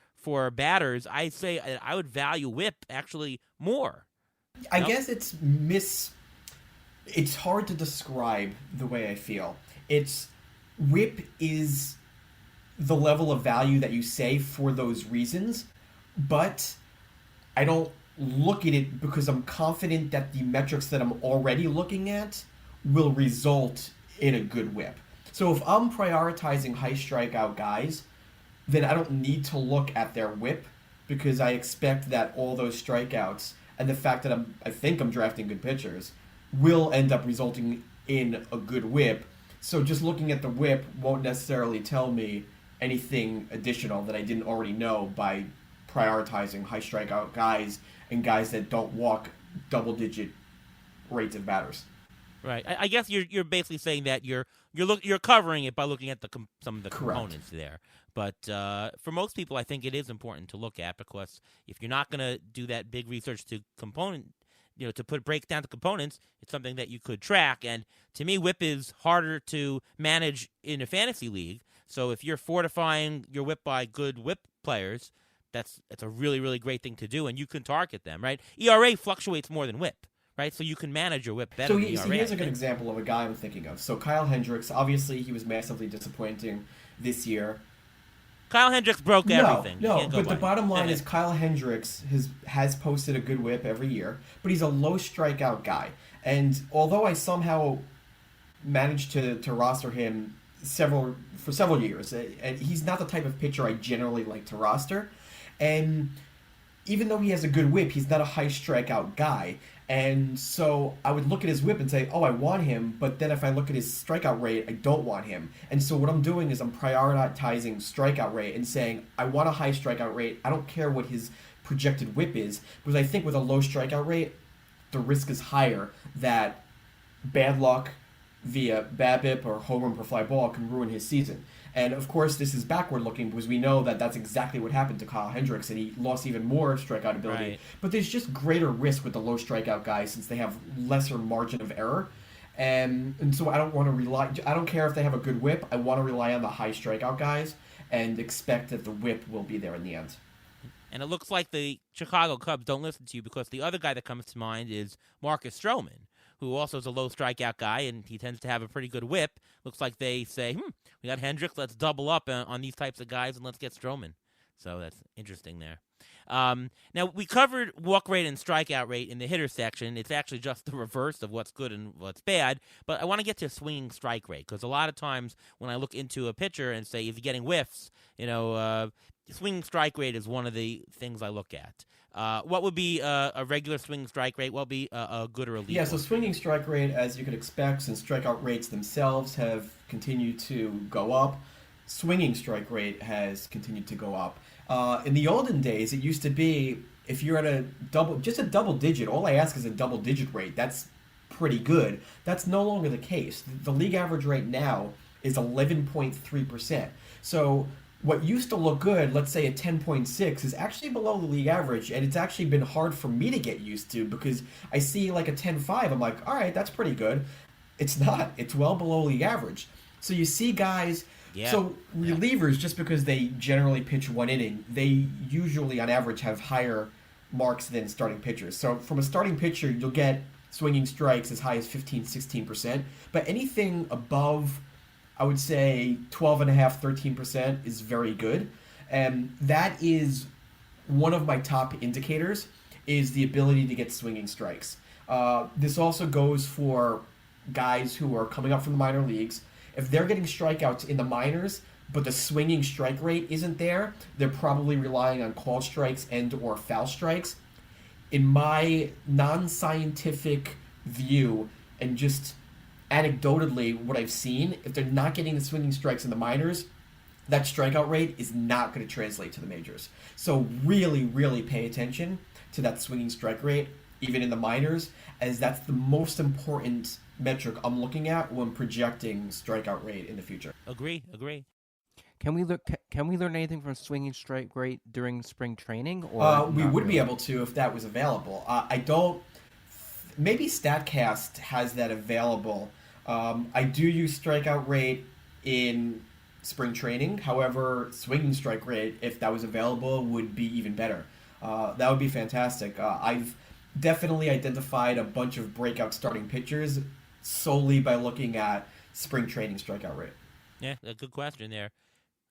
batters. I say I would value WHIP actually more. I guess it's hard to describe the way I feel. WHIP is the level of value that you say for those reasons, but I don't look at it because I'm confident that the metrics that I'm already looking at will result in a good WHIP. So if I'm prioritizing high strikeout guys, then I don't need to look at their WHIP because I expect that all those strikeouts and the fact that I think I'm drafting good pitchers will end up resulting in a good WHIP. So just looking at the WHIP won't necessarily tell me anything additional that I didn't already know by prioritizing high strikeout guys and guys that don't walk double-digit rates of batters. Right. I guess you're basically saying that you're covering it by looking at some of the Correct. components there. But for most people, I think it is important to look at because if you're not going to do that big research to break down the components, it's something that you could track. And to me, WHIP is harder to manage in a fantasy league. So if you're fortifying your WHIP by good WHIP players, that's a really, really great thing to do, and you can target them, right? ERA fluctuates more than WHIP, right? So you can manage your WHIP better than ERA. So here's a good example of a guy I'm thinking of. So Kyle Hendricks, obviously he was massively disappointing this year. Kyle Hendricks broke everything. No, but the bottom line is Kyle Hendricks has posted a good WHIP every year, but he's a low strikeout guy. And although I somehow managed to roster him for several years, and he's not the type of pitcher I generally like to roster, and even though he has a good WHIP, he's not a high strikeout guy. And so I would look at his WHIP and say, oh, I want him. But then if I look at his strikeout rate, I don't want him. And so what I'm doing is I'm prioritizing strikeout rate and saying, I want a high strikeout rate. I don't care what his projected WHIP is. Because I think with a low strikeout rate, the risk is higher that bad luck via BABIP or home run per fly ball can ruin his season. And of course, this is backward looking because we know that that's exactly what happened to Kyle Hendricks, and he lost even more strikeout ability. Right. But there's just greater risk with the low strikeout guys since they have lesser margin of error. And so I don't want to rely. I don't care if they have a good whip. I want to rely on the high strikeout guys and expect that the whip will be there in the end. And it looks like the Chicago Cubs don't listen to you because the other guy that comes to mind is Marcus Stroman, who also is a low strikeout guy, and he tends to have a pretty good whip. Looks like they say, we got Hendricks, let's double up on these types of guys, and let's get Stroman. So that's interesting there. Now, we covered walk rate and strikeout rate in the hitter section. It's actually just the reverse of what's good and what's bad. But I want to get to swinging strike rate because a lot of times when I look into a pitcher and say, is he getting whiffs, swinging strike rate is one of the things I look at. What would be a regular swinging strike rate? What would be a good or elite? Yeah, so swinging strike rate, as you could expect, since strikeout rates themselves have continued to go up, swinging strike rate has continued to go up. In the olden days, it used to be if you're at a double digit, all I ask is a double digit rate. That's pretty good. That's no longer the case. The league average right now is 11.3%. So what used to look good, let's say a 10.6, is actually below the league average, and it's actually been hard for me to get used to because I see like a 10.5, I'm like, all right, that's pretty good. It's not. It's well below league average. So you see guys... Yeah. So relievers, just because they generally pitch one inning, they usually on average have higher marks than starting pitchers. So from a starting pitcher, you'll get swinging strikes as high as 15, 16%. But anything above, I would say 12.5%, 13% is very good. And that is one of my top indicators is the ability to get swinging strikes. This also goes for guys who are coming up from the minor leagues. If they're getting strikeouts in the minors, but the swinging strike rate isn't there, they're probably relying on called strikes and or foul strikes. In my non-scientific view, and just anecdotally what I've seen, if they're not getting the swinging strikes in the minors, that strikeout rate is not going to translate to the majors. So really, really pay attention to that swinging strike rate, even in the minors, as that's the most important metric I'm looking at when projecting strikeout rate in the future. Agree. Can we learn anything from swinging strike rate during spring training? Or we would be able to if that was available. I don't. Maybe Statcast has that available. I do use strikeout rate in spring training. However, swinging strike rate, if that was available, would be even better. That would be fantastic. I've definitely identified a bunch of breakout starting pitchers solely by looking at spring training strikeout rate. Yeah, a good question there.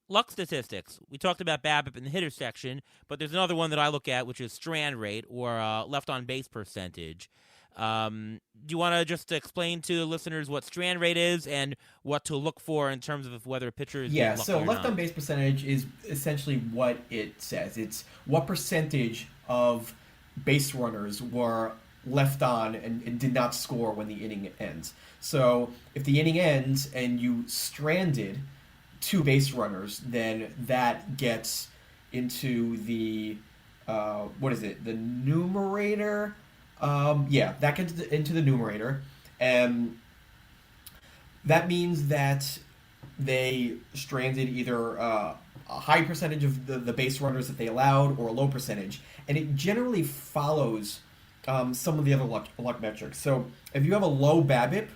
Luck statistics. We talked about BABIP in the hitter section, but there's another one that I look at, which is strand rate or left on base percentage. Do you want to just explain to listeners what strand rate is and what to look for in terms of whether a pitcher is Yeah, lucky so or left not? on base percentage is essentially what it says. It's what percentage of base runners were left on and did not score when the inning ends. So if the inning ends and you stranded two base runners, then that gets into the the numerator. That gets into the numerator, and that means that they stranded either a high percentage of the base runners that they allowed or a low percentage, and it generally follows some of the other luck metrics. So if you have a low BABIP,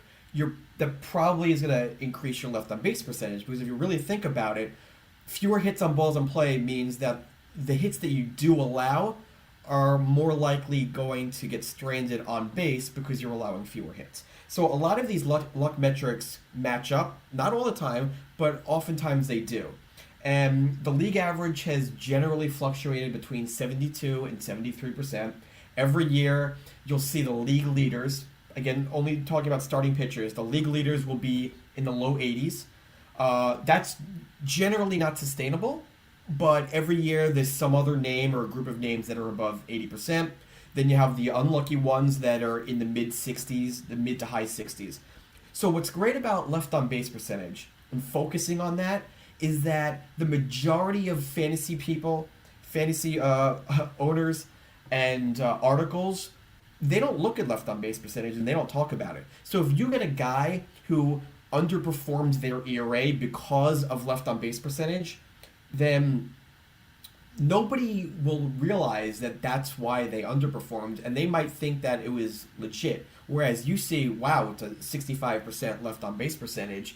that probably is going to increase your left on base percentage, because if you really think about it, fewer hits on balls in play means that the hits that you do allow are more likely going to get stranded on base because you're allowing fewer hits. So a lot of these luck metrics match up, not all the time, but oftentimes they do. And the league average has generally fluctuated between 72 and 73%. Every year, you'll see the league leaders, again, only talking about starting pitchers, the league leaders will be in the low 80s. That's generally not sustainable, but every year there's some other name or a group of names that are above 80%. Then you have the unlucky ones that are in the mid 60s, the mid to high 60s. So what's great about left on base percentage and focusing on that is that the majority of fantasy owners and articles, they don't look at left on base percentage and they don't talk about it. So if you get a guy who underperformed their ERA because of left on base percentage, then nobody will realize that that's why they underperformed, and they might think that it was legit. Whereas you see, wow, it's a 65% left on base percentage,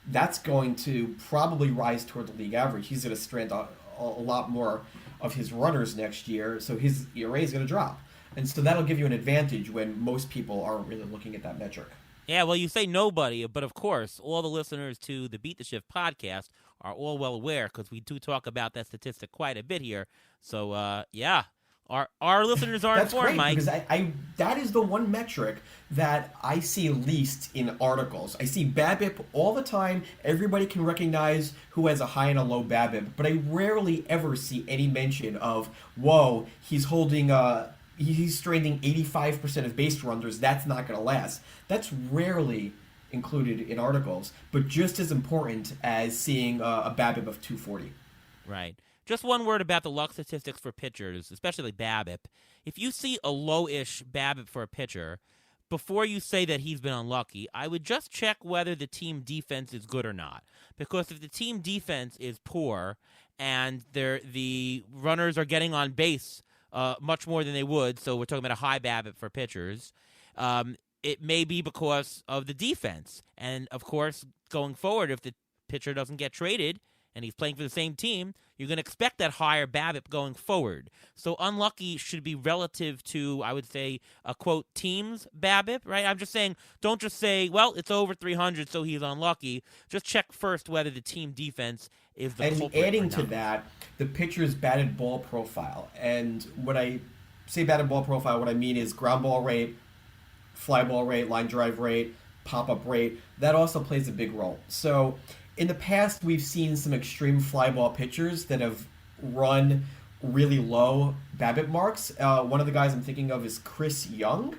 that's going to probably rise toward the league average. He's going to strand a lot more of his runners next year, so his ERA is going to drop. And so that'll give you an advantage when most people aren't really looking at that metric. Yeah, well, you say nobody, but of course, all the listeners to the Beat the Shift podcast are all well aware because we do talk about that statistic quite a bit here. So, yeah, our listeners are That's informed, great, Mike. because I that is the one metric that I see least in articles. I see BABIP all the time. Everybody can recognize who has a high and a low BABIP, but I rarely ever see any mention of, whoa, he's holding he's stranding 85% of base runners. That's not going to last. That's rarely included in articles, but just as important as seeing a BABIP of 240. Right. Just one word about the luck statistics for pitchers, especially BABIP. If you see a low-ish BABIP for a pitcher, before you say that he's been unlucky, I would just check whether the team defense is good or not. Because if the team defense is poor and the runners are getting on base much more than they would, so we're talking about a high BABIP for pitchers, it may be because of the defense. And, of course, going forward, if the pitcher doesn't get traded and he's playing for the same team, you're going to expect that higher BABIP going forward. So unlucky should be relative to, I would say, a, quote, team's BABIP, right? I'm just saying, don't just say, well, it's over 300, so he's unlucky. Just check first whether the team defense is the culprit. And adding to that, the pitcher's batted ball profile. And when I say batted ball profile, what I mean is ground ball rate, fly ball rate, line drive rate, pop-up rate. That also plays a big role. So in the past, we've seen some extreme fly ball pitchers that have run really low BABIP marks. One of the guys I'm thinking of is Chris Young.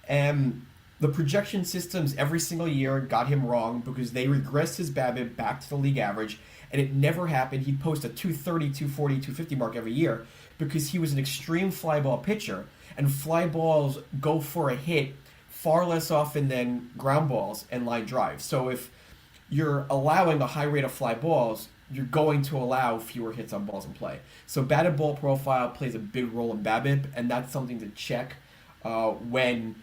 And the projection systems every single year got him wrong because they regressed his BABIP back to the league average, and it never happened. He'd post a 230, 240, 250 mark every year because he was an extreme fly ball pitcher, and fly balls go for a hit far less often than ground balls and line drives. So if you're allowing a high rate of fly balls, you're going to allow fewer hits on balls in play. So batted ball profile plays a big role in BABIP, and that's something to check when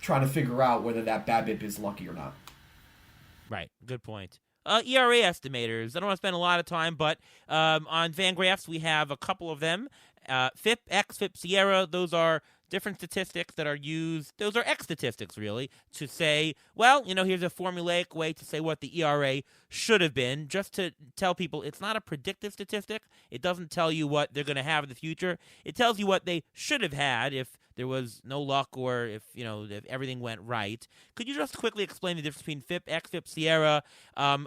trying to figure out whether that BABIP is lucky or not. Right, good point. ERA estimators. I don't want to spend a lot of time, but on Fangraphs we have a couple of them. FIP, XFIP, Sierra, those are different statistics that are used. Those are X statistics, really, to say, well, here's a formulaic way to say what the ERA should have been, just to tell people it's not a predictive statistic. It doesn't tell you what they're going to have in the future. It tells you what they should have had if there was no luck or if everything went right. Could you just quickly explain the difference between FIP, XFIP, Sierra?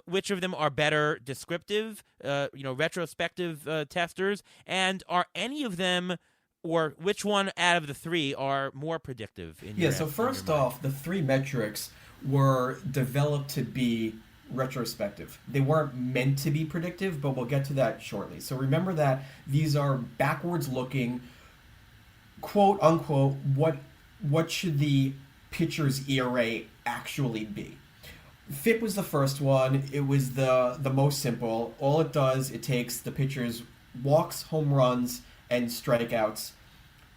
Which of them are better descriptive, retrospective testers? And are any of them, or which one out of the three are more predictive? So first off, the three metrics were developed to be retrospective. They weren't meant to be predictive, but we'll get to that shortly. So remember that these are backwards looking, quote unquote, what should the pitcher's ERA actually be? FIP was the first one. It was the most simple. All it does, it takes the pitcher's walks, home runs, and strikeouts,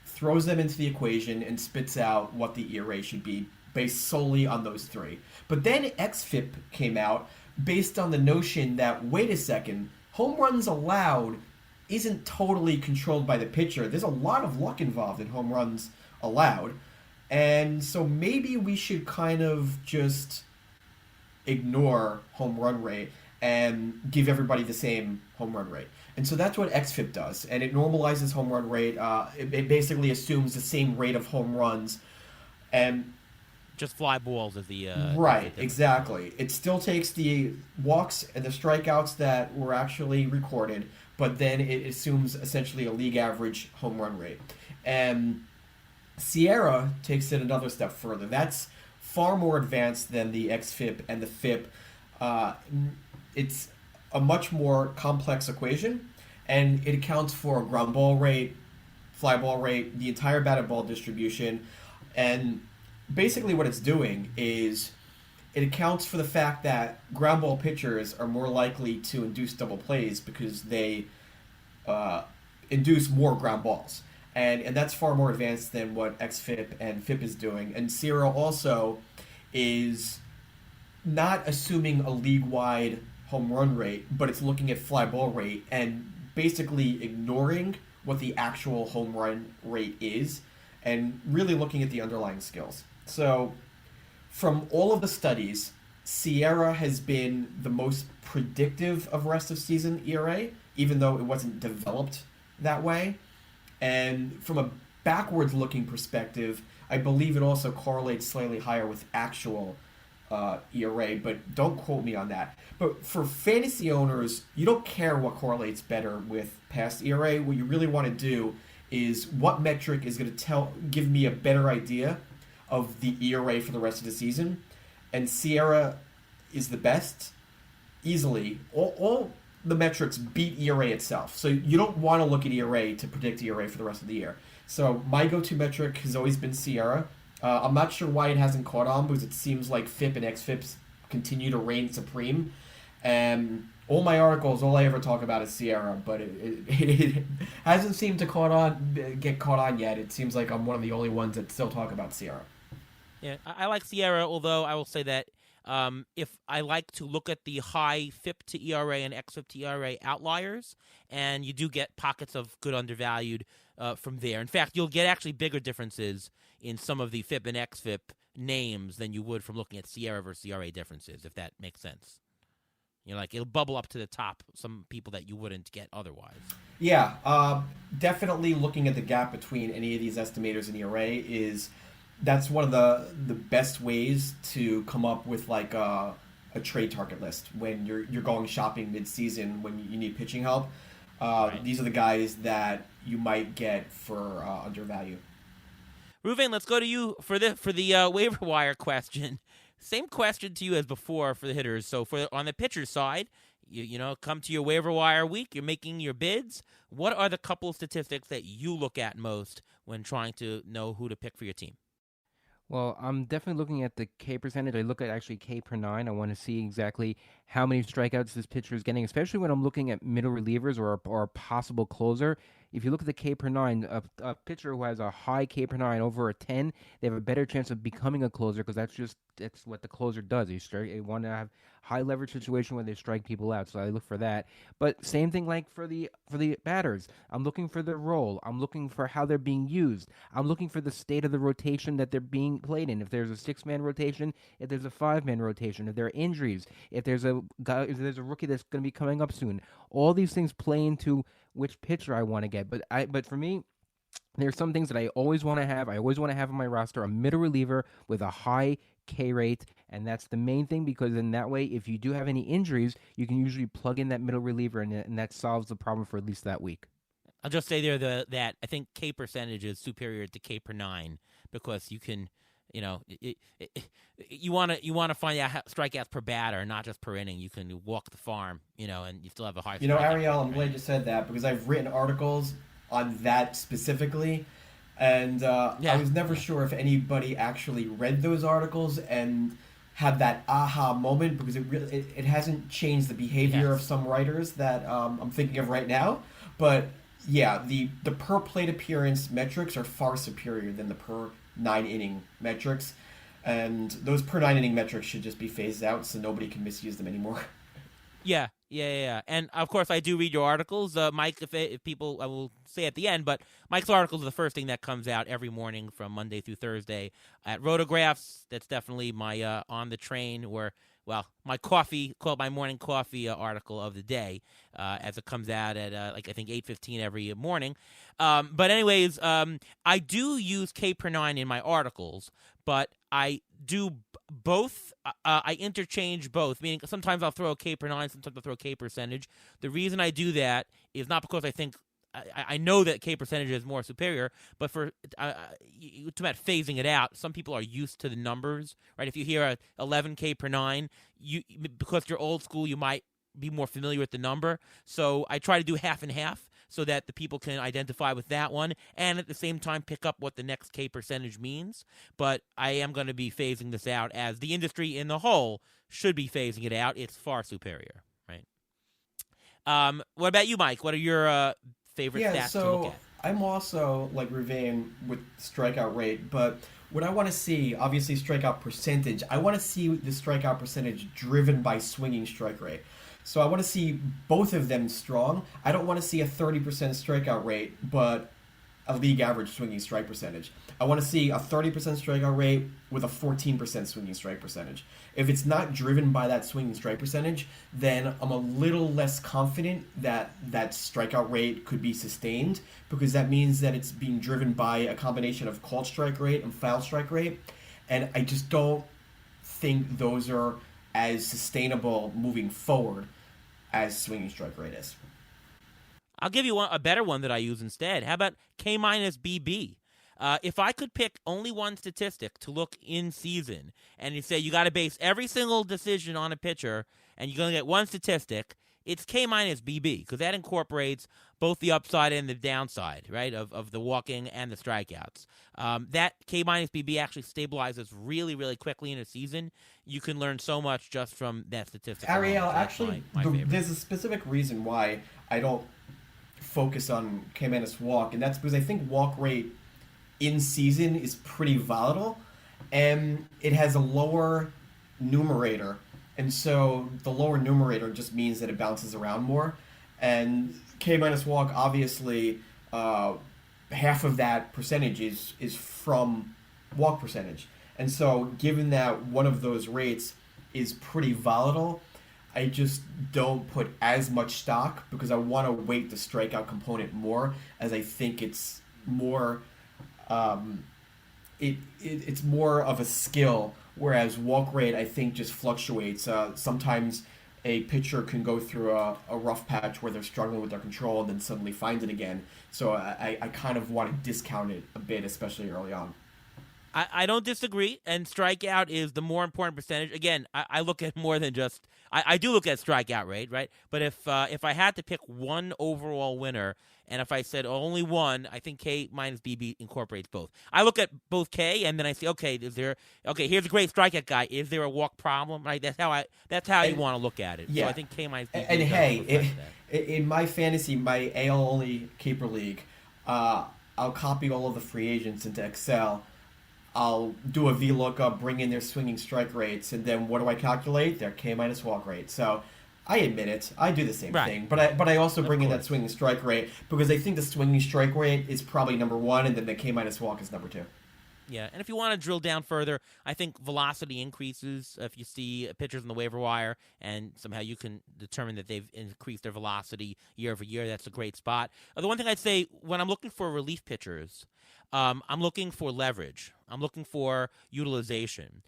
throws them into the equation, and spits out what the ERA should be based solely on those three. But then XFIP came out based on the notion that, wait a second, home runs allowed isn't totally controlled by the pitcher. There's a lot of luck involved in home runs allowed. And so maybe we should kind of just ignore home run rate and give everybody the same home run rate. And so that's what XFIP does, and it normalizes home run rate. It basically assumes the same rate of home runs, and just fly balls as the right, exactly. It still takes the walks and the strikeouts that were actually recorded, but then it assumes essentially a league average home run rate. And Sierra takes it another step further. That's far more advanced than the XFIP and the FIP. It's a much more complex equation, and it accounts for ground ball rate, fly ball rate, the entire batted ball distribution, and basically what it's doing is it accounts for the fact that ground ball pitchers are more likely to induce double plays because they induce more ground balls. And that's far more advanced than what xFIP and FIP is doing. And Sierra also is not assuming a league-wide home run rate, but it's looking at fly ball rate and basically ignoring what the actual home run rate is and really looking at the underlying skills. So from all of the studies, Sierra has been the most predictive of rest of season ERA, even though it wasn't developed that way. And from a backwards looking perspective, I believe it also correlates slightly higher with actual ERA, but don't quote me on that. But for fantasy owners, you don't care what correlates better with past ERA. What you really want to do is what metric is going to give me a better idea of the ERA for the rest of the season. And Sierra is the best, easily. All the metrics beat ERA itself. So you don't want to look at ERA to predict ERA for the rest of the year. So my go-to metric has always been Sierra. I'm not sure why it hasn't caught on because it seems like FIP and xFIPs continue to reign supreme. And all my articles, all I ever talk about is Sierra, but it hasn't seemed to get caught on yet. It seems like I'm one of the only ones that still talk about Sierra. Yeah, I like Sierra, although I will say that if I like to look at the high FIP to ERA and xFIP to ERA outliers, and you do get pockets of good undervalued from there. In fact, you'll get actually bigger differences in some of the FIP and xFIP names than you would from looking at Sierra versus ERA differences, if that makes sense. Like it'll bubble up to the top some people that you wouldn't get otherwise. Yeah, definitely looking at the gap between any of these estimators and ERA that's one of the best ways to come up with like a trade target list when you're going shopping mid-season when you need pitching help. Right. These are the guys that you might get for undervalue. Ruvain, let's go to you for the waiver wire question. Same question to you as before for the hitters. So on the pitcher side, you come to your waiver wire week, you're making your bids. What are the couple of statistics that you look at most when trying to know who to pick for your team? Well, I'm definitely looking at the K percentage. I look at actually K per nine. I want to see exactly how many strikeouts this pitcher is getting, especially when I'm looking at middle relievers or a possible closer. If you look at the K per nine, a pitcher who has a high K per nine over a 10, they have a better chance of becoming a closer because that's what the closer does. They want to have high leverage situation where they strike people out. So I look for that. But same thing like for the batters. I'm looking for their role. I'm looking for how they're being used. I'm looking for the state of the rotation that they're being played in. If there's a 6-man rotation, if there's a 5-man rotation, if there are injuries, if there's a rookie that's going to be coming up soon. All these things play into which pitcher I want to get. But for me, there's some things that I always want to have. I always want to have on my roster a middle reliever with a high K rate, and that's the main thing because in that way, if you do have any injuries, you can usually plug in that middle reliever, and that solves the problem for at least that week. I'll just say there that I think K percentage is superior to K per 9 because you can, you want to find out strikeouts per batter, not just per inning. You can walk the farm, and you still have a high. Ariel, I'm glad you said that because I've written articles on that specifically. And I was never sure if anybody actually read those articles and had that aha moment because it hasn't changed the behavior of some writers that I'm thinking of right now. But yeah, the per plate appearance metrics are far superior than the per 9-inning metrics. And those per 9-inning metrics should just be phased out so nobody can misuse them anymore. Yeah. And, of course, I do read your articles. Mike, if people, I will say at the end, but Mike's articles are the first thing that comes out every morning from Monday through Thursday at Rotographs. That's definitely my on the train or, my my morning coffee article of the day as it comes out at, I think 8:15 every morning. But anyways, I do use K per 9 in my articles, but I do both. I interchange both, meaning sometimes I'll throw a K per 9, sometimes I'll throw a K percentage. The reason I do that is not because I think I know that K percentage is more superior, but for it's about phasing it out. Some people are used to the numbers, right? If you hear a 11 K per 9, because you're old school, you might be more familiar with the number. So I try to do half and half. so that the people can identify with that one and at the same time pick up what the next K percentage means. But I am going to be phasing this out, as the industry in the whole should be phasing it out. It's far superior, right? What about you, Mike? What are your favorite stats to look at? I'm also like Ruvain with strikeout rate, but what I want to see, obviously strikeout percentage, I want to see the strikeout percentage driven by swinging strike rate. So I want to see both of them strong. I don't want to see a 30% strikeout rate, but a league average swinging strike percentage. I want to see a 30% strikeout rate with a 14% swinging strike percentage. If it's not driven by that swinging strike percentage, then I'm a little less confident that that strikeout rate could be sustained, because that means that it's being driven by a combination of called strike rate and foul strike rate. And I just don't think those are as sustainable moving forward as swinging strike rate is. I'll give you a better one that I use instead. How about K minus BB? If I could pick only one statistic to look in season, and you say you got to base every single decision on a pitcher, and you're going to get one statistic, it's K minus BB, because that incorporates both the upside and the downside, right, of the walking and the strikeouts. That K minus BB actually stabilizes really, really quickly in a season. You can learn so much just from that statistic. Ariel, actually, there's a specific reason why I don't focus on K minus walk, and that's because I think walk rate in season is pretty volatile, and it has a lower numerator, and so the lower numerator just means that it bounces around more. And K minus walk, obviously, half of that percentage is from walk percentage, and so given that one of those rates is pretty volatile, I just don't put as much stock, because I want to weight the strikeout component more, as I think it's more it's more of a skill, whereas walk rate I think just fluctuates. Sometimes a pitcher can go through a rough patch where they're struggling with their control and then suddenly find it again. So I kind of want to discount it a bit, especially early on. I don't disagree, and strikeout is the more important percentage. Again, I look at more than just I do look at strikeout rate, right? But if I had to pick one overall winner, and if I said only one, I think K minus BB incorporates both. I look at both K, and then I say, okay, here's a great strikeout guy. Is there a walk problem? Right? That's how you want to look at it. Yeah. So I think K minus BB. And hey, in my fantasy, my AL only keeper league, I'll copy all of the free agents into Excel. I'll do a VLOOKUP, bring in their swinging strike rates, and then what do I calculate? Their K minus walk rate. So I admit it. I do the same thing. But I also bring in that swinging strike rate, because I think the swinging strike rate is probably number one, and then the K minus walk is number two. Yeah, and if you want to drill down further, I think velocity increases if you see pitchers on the waiver wire, and somehow you can determine that they've increased their velocity year over year. That's a great spot. The one thing I'd say, when I'm looking for relief pitchers, I'm looking for leverage. I'm looking for utilization.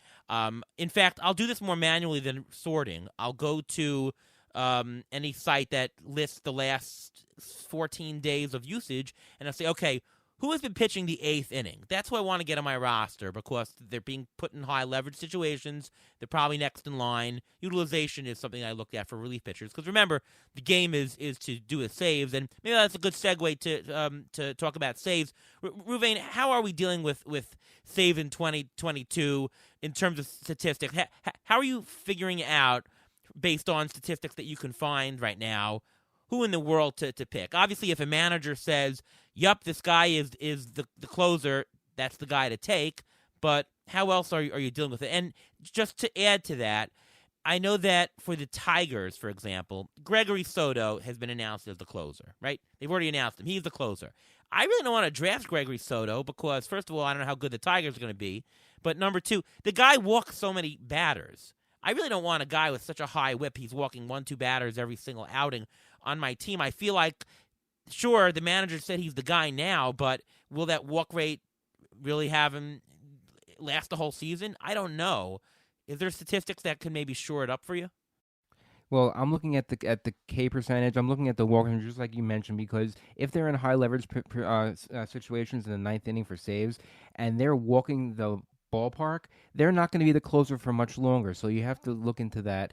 In fact, I'll do this more manually than sorting. I'll go to any site that lists the last 14 days of usage, and I'll say, okay, who has been pitching the eighth inning? That's who I want to get on my roster, because they're being put in high leverage situations. They're probably next in line. Utilization is something I looked at for relief pitchers, because remember, the game is to do with saves, and maybe that's a good segue to talk about saves. Ruvain, how are we dealing with save in 2022 in terms of statistics? How are you figuring out, based on statistics that you can find right now, who in the world to pick? Obviously, if a manager says, yup, this guy is the closer, that's the guy to take. But how else are you dealing with it? And just to add to that, I know that for the Tigers, for example, Gregory Soto has been announced as the closer, right? They've already announced him. He's the closer. I really don't want to draft Gregory Soto because, first of all, I don't know how good the Tigers are going to be. But number two, the guy walks so many batters. I really don't want a guy with such a high whip. He's walking 1-2 batters every single outing on my team. I feel like, sure, the manager said he's the guy now, but will that walk rate really have him last the whole season? I don't know. Is there statistics that could maybe shore it up for you? Well, I'm looking at the K percentage. I'm looking at the walk percentage, just like you mentioned, because if they're in high leverage situations in the ninth inning for saves, and they're walking the ballpark, they're not going to be the closer for much longer. So you have to look into that.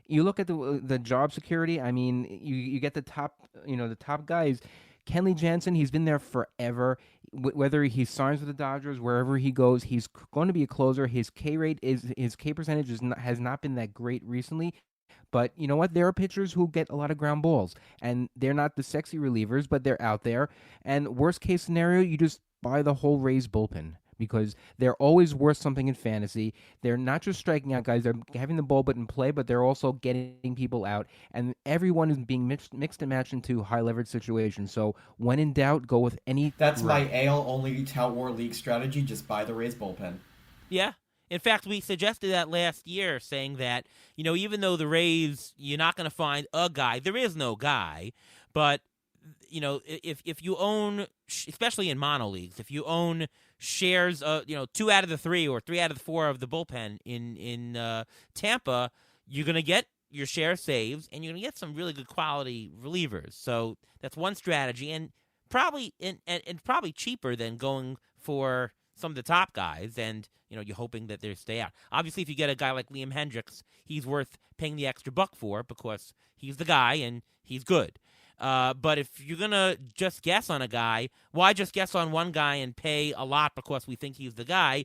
You look at the job security. I mean, you get the top guys. Kenley Jansen, he's been there forever. Whether he signs with the Dodgers, wherever he goes, he's going to be a closer. His his K percentage has not been that great recently. But you know what? There are pitchers who get a lot of ground balls, and they're not the sexy relievers, but they're out there. And worst case scenario, you just buy the whole Rays bullpen because they're always worth something in fantasy. They're not just striking out guys; they're having the ball but in play, but they're also getting people out. And everyone is being mixed and matched into high leverage situations. So when in doubt, go with any. That's my AL only Tout War League strategy. Just buy the Rays bullpen. Yeah. In fact, we suggested that last year, saying that, even though the Rays, you're not going to find a guy, there is no guy, but, if you own, especially in mono leagues, if you own shares, 2 out of the 3 or 3 out of the 4 of the bullpen in Tampa, you're going to get your share of saves, and you're going to get some really good quality relievers. So that's one strategy, and probably probably cheaper than going for some of the top guys, and you're hoping that they stay out. Obviously, if you get a guy like Liam Hendricks, he's worth paying the extra buck for because he's the guy and he's good. But if you're going to just guess on a guy, why just guess on one guy and pay a lot because we think he's the guy?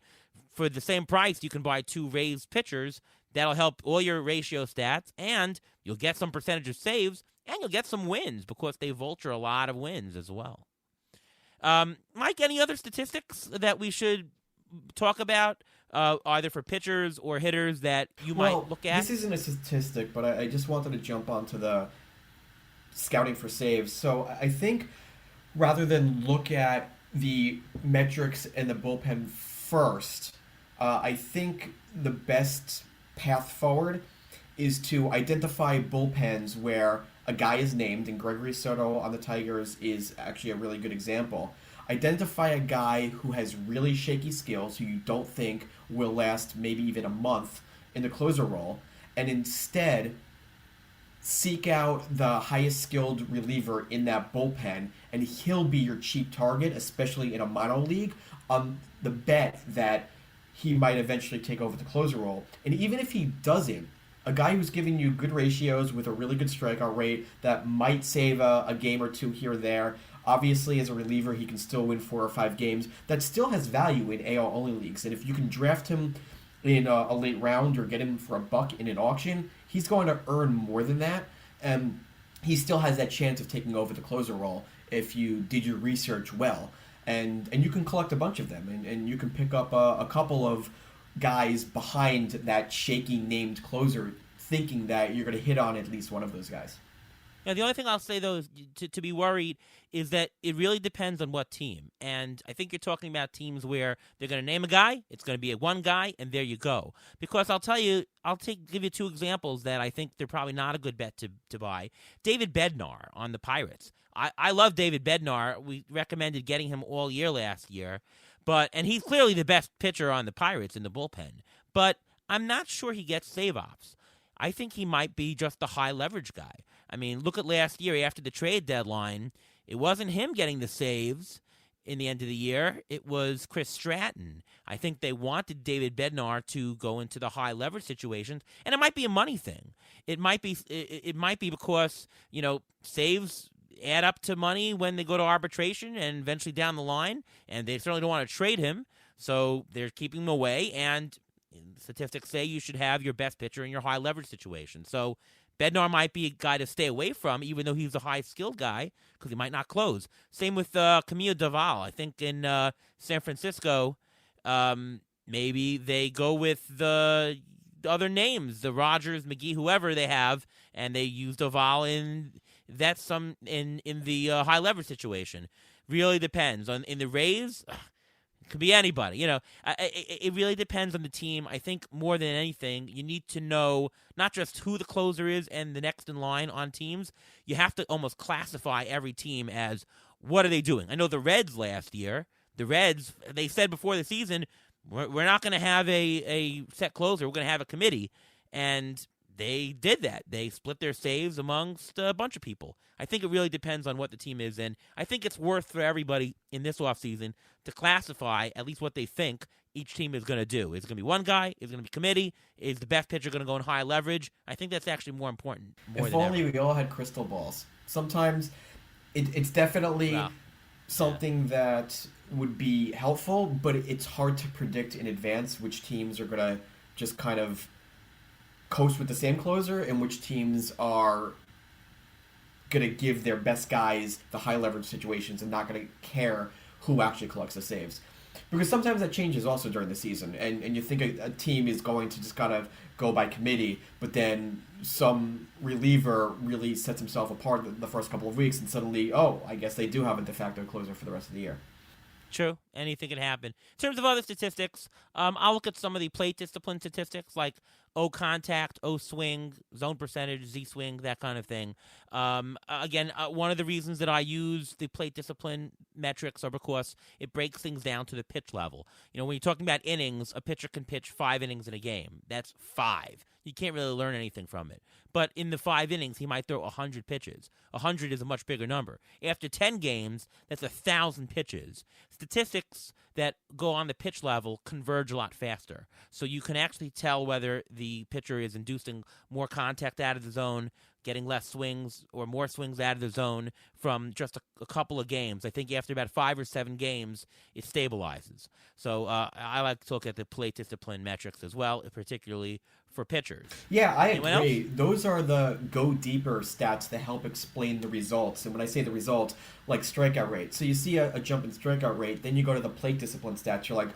For the same price, you can buy 2 Rays pitchers. That'll help all your ratio stats, and you'll get some percentage of saves, and you'll get some wins because they vulture a lot of wins as well. Mike, any other statistics that we should talk about, either for pitchers or hitters that you might look at? This isn't a statistic, but I just wanted to jump onto the scouting for saves. So I think rather than look at the metrics and the bullpen first, I think the best path forward is to identify bullpens where a guy is named, and Gregory Soto on the Tigers is actually a really good example. Identify a guy who has really shaky skills, who you don't think will last maybe even a month in the closer role, and instead seek out the highest skilled reliever in that bullpen, and he'll be your cheap target, especially in a mono league, on the bet that he might eventually take over the closer role. And even if he doesn't, a guy who's giving you good ratios with a really good strikeout rate that might save a game or two here or there. Obviously, as a reliever, he can still win 4 or 5 games. That still has value in AL-only leagues. And if you can draft him in a late round or get him for $1 in an auction, he's going to earn more than that. And he still has that chance of taking over the closer role if you did your research well. And you can collect a bunch of them. And you can pick up a couple of guys behind that shaky named closer, thinking that you're going to hit on at least one of those guys. Yeah, the only thing I'll say, though, is to be worried is that it really depends on what team. And I think you're talking about teams where they're going to name a guy, it's going to be a one guy, and there you go. Because I'll tell you, give you 2 examples that I think they're probably not a good bet to buy. David Bednar on the Pirates. I love David Bednar. We recommended getting him all year last year. And he's clearly the best pitcher on the Pirates in the bullpen. But I'm not sure he gets save-offs. I think he might be just a high-leverage guy. I mean, look at last year after the trade deadline. It wasn't him getting the saves in the end of the year. It was Chris Stratton. I think they wanted David Bednar to go into the high-leverage situations, and it might be a money thing. It might be because, saves add up to money when they go to arbitration and eventually down the line, and they certainly don't want to trade him, so they're keeping him away, and statistics say you should have your best pitcher in your high leverage situation. So Bednar might be a guy to stay away from, even though he's a high-skilled guy, because he might not close. Same with Camilo Doval. I think in San Francisco, maybe they go with the other names, the Rogers, McGee, whoever they have, and they use Doval in the high leverage situation. Really depends. In the Rays, it could be anybody. It really depends on the team. I think more than anything, you need to know not just who the closer is and the next in line on teams. You have to almost classify every team as, what are they doing? I know the Reds last year, they said before the season, we're not going to have a set closer. We're going to have a committee. And they did that. They split their saves amongst a bunch of people. I think it really depends on what the team is, and I think it's worth for everybody in this offseason to classify at least what they think each team is going to do. Is it going to be one guy? Is it going to be committee? Is the best pitcher going to go in high leverage? I think that's actually more important. If only we all had crystal balls. Sometimes it's definitely something that would be helpful, but it's hard to predict in advance which teams are going to just kind of coast with the same closer and which teams are going to give their best guys the high leverage situations and not going to care who actually collects the saves. Because sometimes that changes also during the season, and you think a team is going to just kind of go by committee, but then some reliever really sets himself apart the first couple of weeks, and suddenly, I guess they do have a de facto closer for the rest of the year. True. Anything can happen. In terms of other statistics, I'll look at some of the plate discipline statistics like O contact, O swing, zone percentage, Z swing, that kind of thing. Again, one of the reasons that I use the plate discipline metrics are because it breaks things down to the pitch level. When you're talking about innings, a pitcher can pitch 5 innings in a game. That's 5. You can't really learn anything from it. But in the 5 innings, he might throw 100 pitches. 100 is a much bigger number. After 10 games, that's 1,000 pitches. Statistics that go on the pitch level converge a lot faster. So you can actually tell whether the pitcher is inducing more contact out of the zone, getting less swings or more swings out of the zone from just a couple of games. I think after about 5 or 7 games, it stabilizes. So I like to look at the plate discipline metrics as well, particularly for pitchers. Yeah, I Anyone agree. else? Those are the go deeper stats that help explain the results. And when I say the result, like strikeout rate. So you see a jump in strikeout rate, then you go to the plate discipline stats. You're like,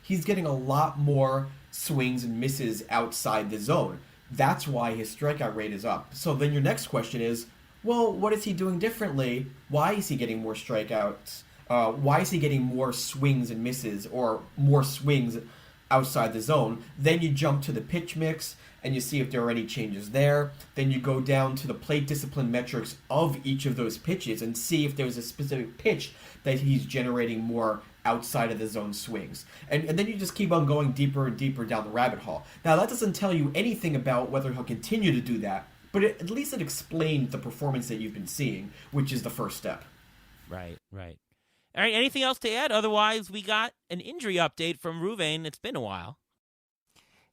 he's getting a lot more swings and misses outside the zone. That's why his strikeout rate is up. So then your next question is, well, what is he doing differently? Why is he getting more strikeouts? Why is he getting more swings and misses or more swings outside the zone? Then you jump to the pitch mix and you see if there are any changes there. Then you go down to the plate discipline metrics of each of those pitches and see if there's a specific pitch that he's generating more outside of the zone swings. And then you just keep on going deeper and deeper down the rabbit hole. Now, that doesn't tell you anything about whether he'll continue to do that, but at least it explains the performance that you've been seeing, which is the first step. Right. All right, anything else to add? Otherwise, we got an injury update from Ruvain. It's been a while.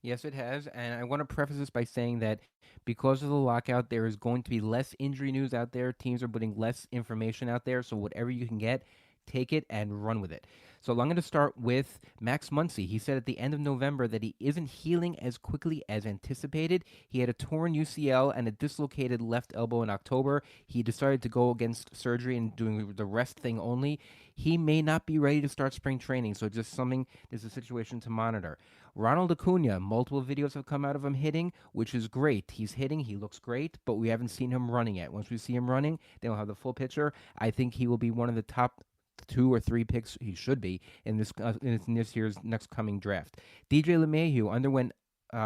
Yes, it has, and I want to preface this by saying that because of the lockout, there is going to be less injury news out there. Teams are putting less information out there, so whatever you can get, take it and run with it. So I'm going to start with Max Muncy. He said at the end of November that he isn't healing as quickly as anticipated. He had a torn UCL and a dislocated left elbow in October. He decided to go against surgery and doing the rest thing only. He may not be ready to start spring training, so just something, there's a situation to monitor. Ronald Acuna, multiple videos have come out of him hitting, which is great. He's hitting, he looks great, but we haven't seen him running yet. Once we see him running, then we'll have the full picture. I think he will be one of the top 2 or 3 picks, he should be, in this year's next coming draft. DJ LeMahieu underwent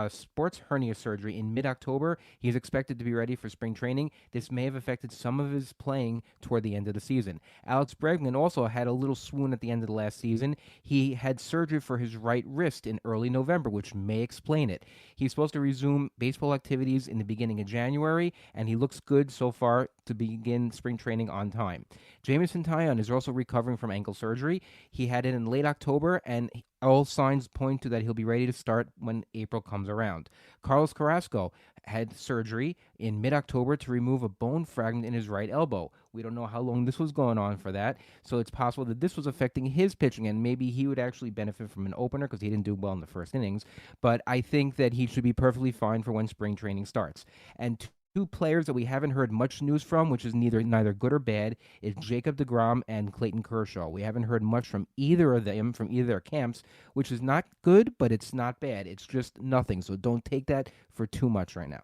sports hernia surgery in mid-October. He's expected to be ready for spring training. This may have affected some of his playing toward the end of the season. Alex Bregman also had a little swoon at the end of the last season. He had surgery for his right wrist in early November, which may explain it. He's supposed to resume baseball activities in the beginning of January, and he looks good so far to begin spring training on time. Jameson Taillon is also recovering from ankle surgery. He had it in late October, and all signs point to that he'll be ready to start when April comes around. Carlos Carrasco had surgery in mid-October to remove a bone fragment in his right elbow. We don't know how long this was going on for that, so it's possible that this was affecting his pitching, and maybe he would actually benefit from an opener because he didn't do well in the first innings. But I think that he should be perfectly fine for when spring training starts. And two players that we haven't heard much news from, which is neither good or bad, is Jacob deGrom and Clayton Kershaw. We haven't heard much from either of them, from either their camps, which is not good, but it's not bad. It's just nothing, so don't take that for too much right now.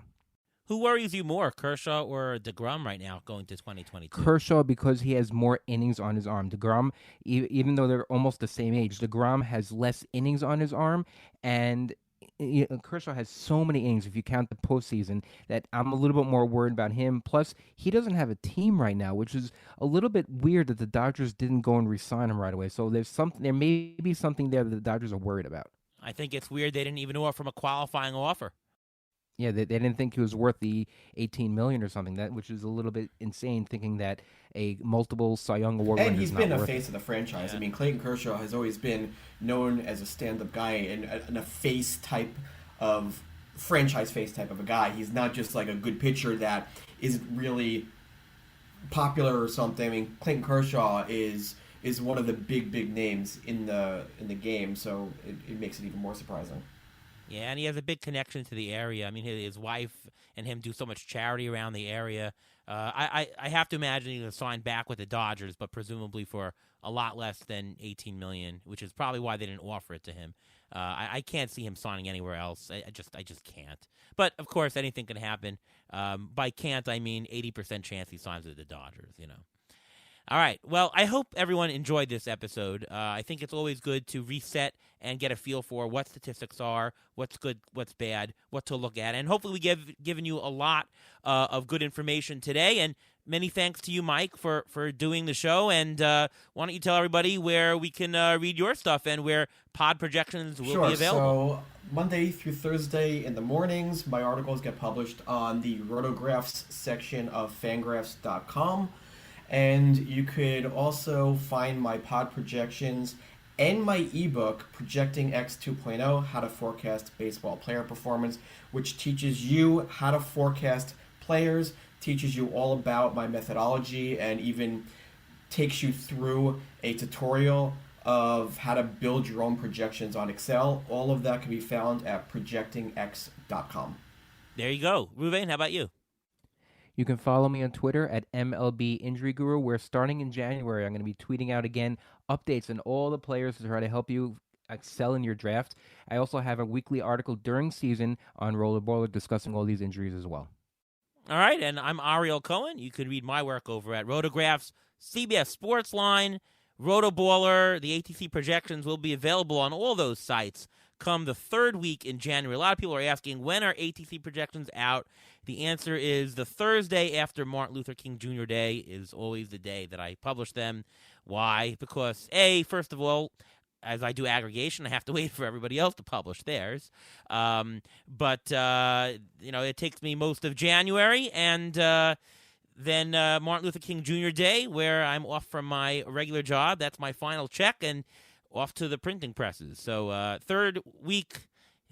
Who worries you more, Kershaw or deGrom right now going to 2022? Kershaw, because he has more innings on his arm. deGrom, even though they're almost the same age, deGrom has less innings on his arm, and Kershaw has so many innings, if you count the postseason, that I'm a little bit more worried about him. Plus, he doesn't have a team right now, which is a little bit weird that the Dodgers didn't go and re-sign him right away. So there may be something there that the Dodgers are worried about. I think it's weird they didn't even offer him a qualifying offer. Yeah, they didn't think he was worth the $18 million or something. Which is a little bit insane, thinking that a multiple Cy Young Award winner And is he's not been a worth face it. of the franchise. Yeah. I mean, Clayton Kershaw has always been known as a stand-up guy and a face type of franchise face type of a guy. He's not just like a good pitcher that isn't really popular or something. I mean, Clayton Kershaw is one of the big names in the game, so it makes it even more surprising. Yeah, and he has a big connection to the area. I mean, his wife and him do so much charity around the area. I have to imagine he's going to sign back with the Dodgers, but presumably for a lot less than $18 million, which is probably why they didn't offer it to him. I can't see him signing anywhere else. I just can't. But of course, anything can happen. By can't, I mean 80% chance he signs with the Dodgers. All right. Well, I hope everyone enjoyed this episode. I think it's always good to reset and get a feel for what statistics are, what's good, what's bad, what to look at. And hopefully we given you a lot of good information today. And many thanks to you, Mike, for doing the show. And why don't you tell everybody where we can read your stuff and where pod projections will be available? So Monday through Thursday in the mornings, my articles get published on the Rotographs section of Fangraphs.com. And you could also find my pod projections and my ebook, Projecting X 2.0, How to Forecast Baseball Player Performance, which teaches you how to forecast players, teaches you all about my methodology, and even takes you through a tutorial of how to build your own projections on Excel. All of that can be found at projectingx.com. There you go. Ruvain, how about you? You can follow me on Twitter at MLB Injury Guru, where starting in January, I'm going to be tweeting out again updates on all the players to try to help you excel in your draft. I also have a weekly article during season on Rollerball discussing all these injuries as well. All right, and I'm Ariel Cohen. You can read my work over at Rotographs, CBS Sportsline, Rotoballer. The ATC projections will be available on all those sites come the third week in January. A lot of people are asking, when are ATC projections out? The answer is the Thursday after Martin Luther King Jr. Day is always the day that I publish them. Why? Because, first of all, as I do aggregation, I have to wait for everybody else to publish theirs. But it takes me most of January, and then Martin Luther King Jr. Day, where I'm off from my regular job. That's my final check, and off to the printing presses. So third week,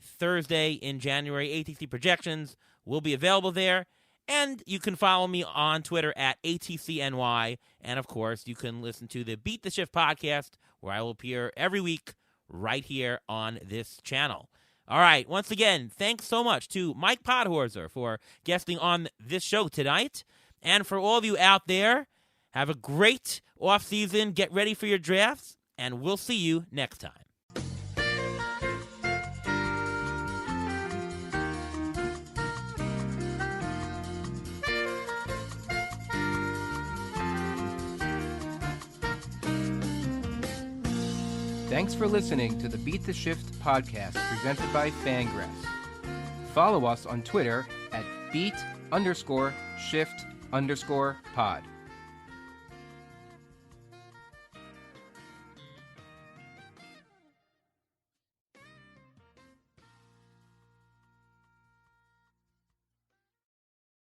Thursday in January, ATC projections will be available there. And you can follow me on Twitter at ATCNY. And, of course, you can listen to the Beat the Shift podcast, where I will appear every week right here on this channel. All right. Once again, thanks so much to Mike Podhorzer for guesting on this show tonight. And for all of you out there, have a great offseason. Get ready for your drafts, and we'll see you next time. Thanks for listening to the Beat the Shift podcast presented by Fangraphs. Follow us on Twitter at beat_shift_pod.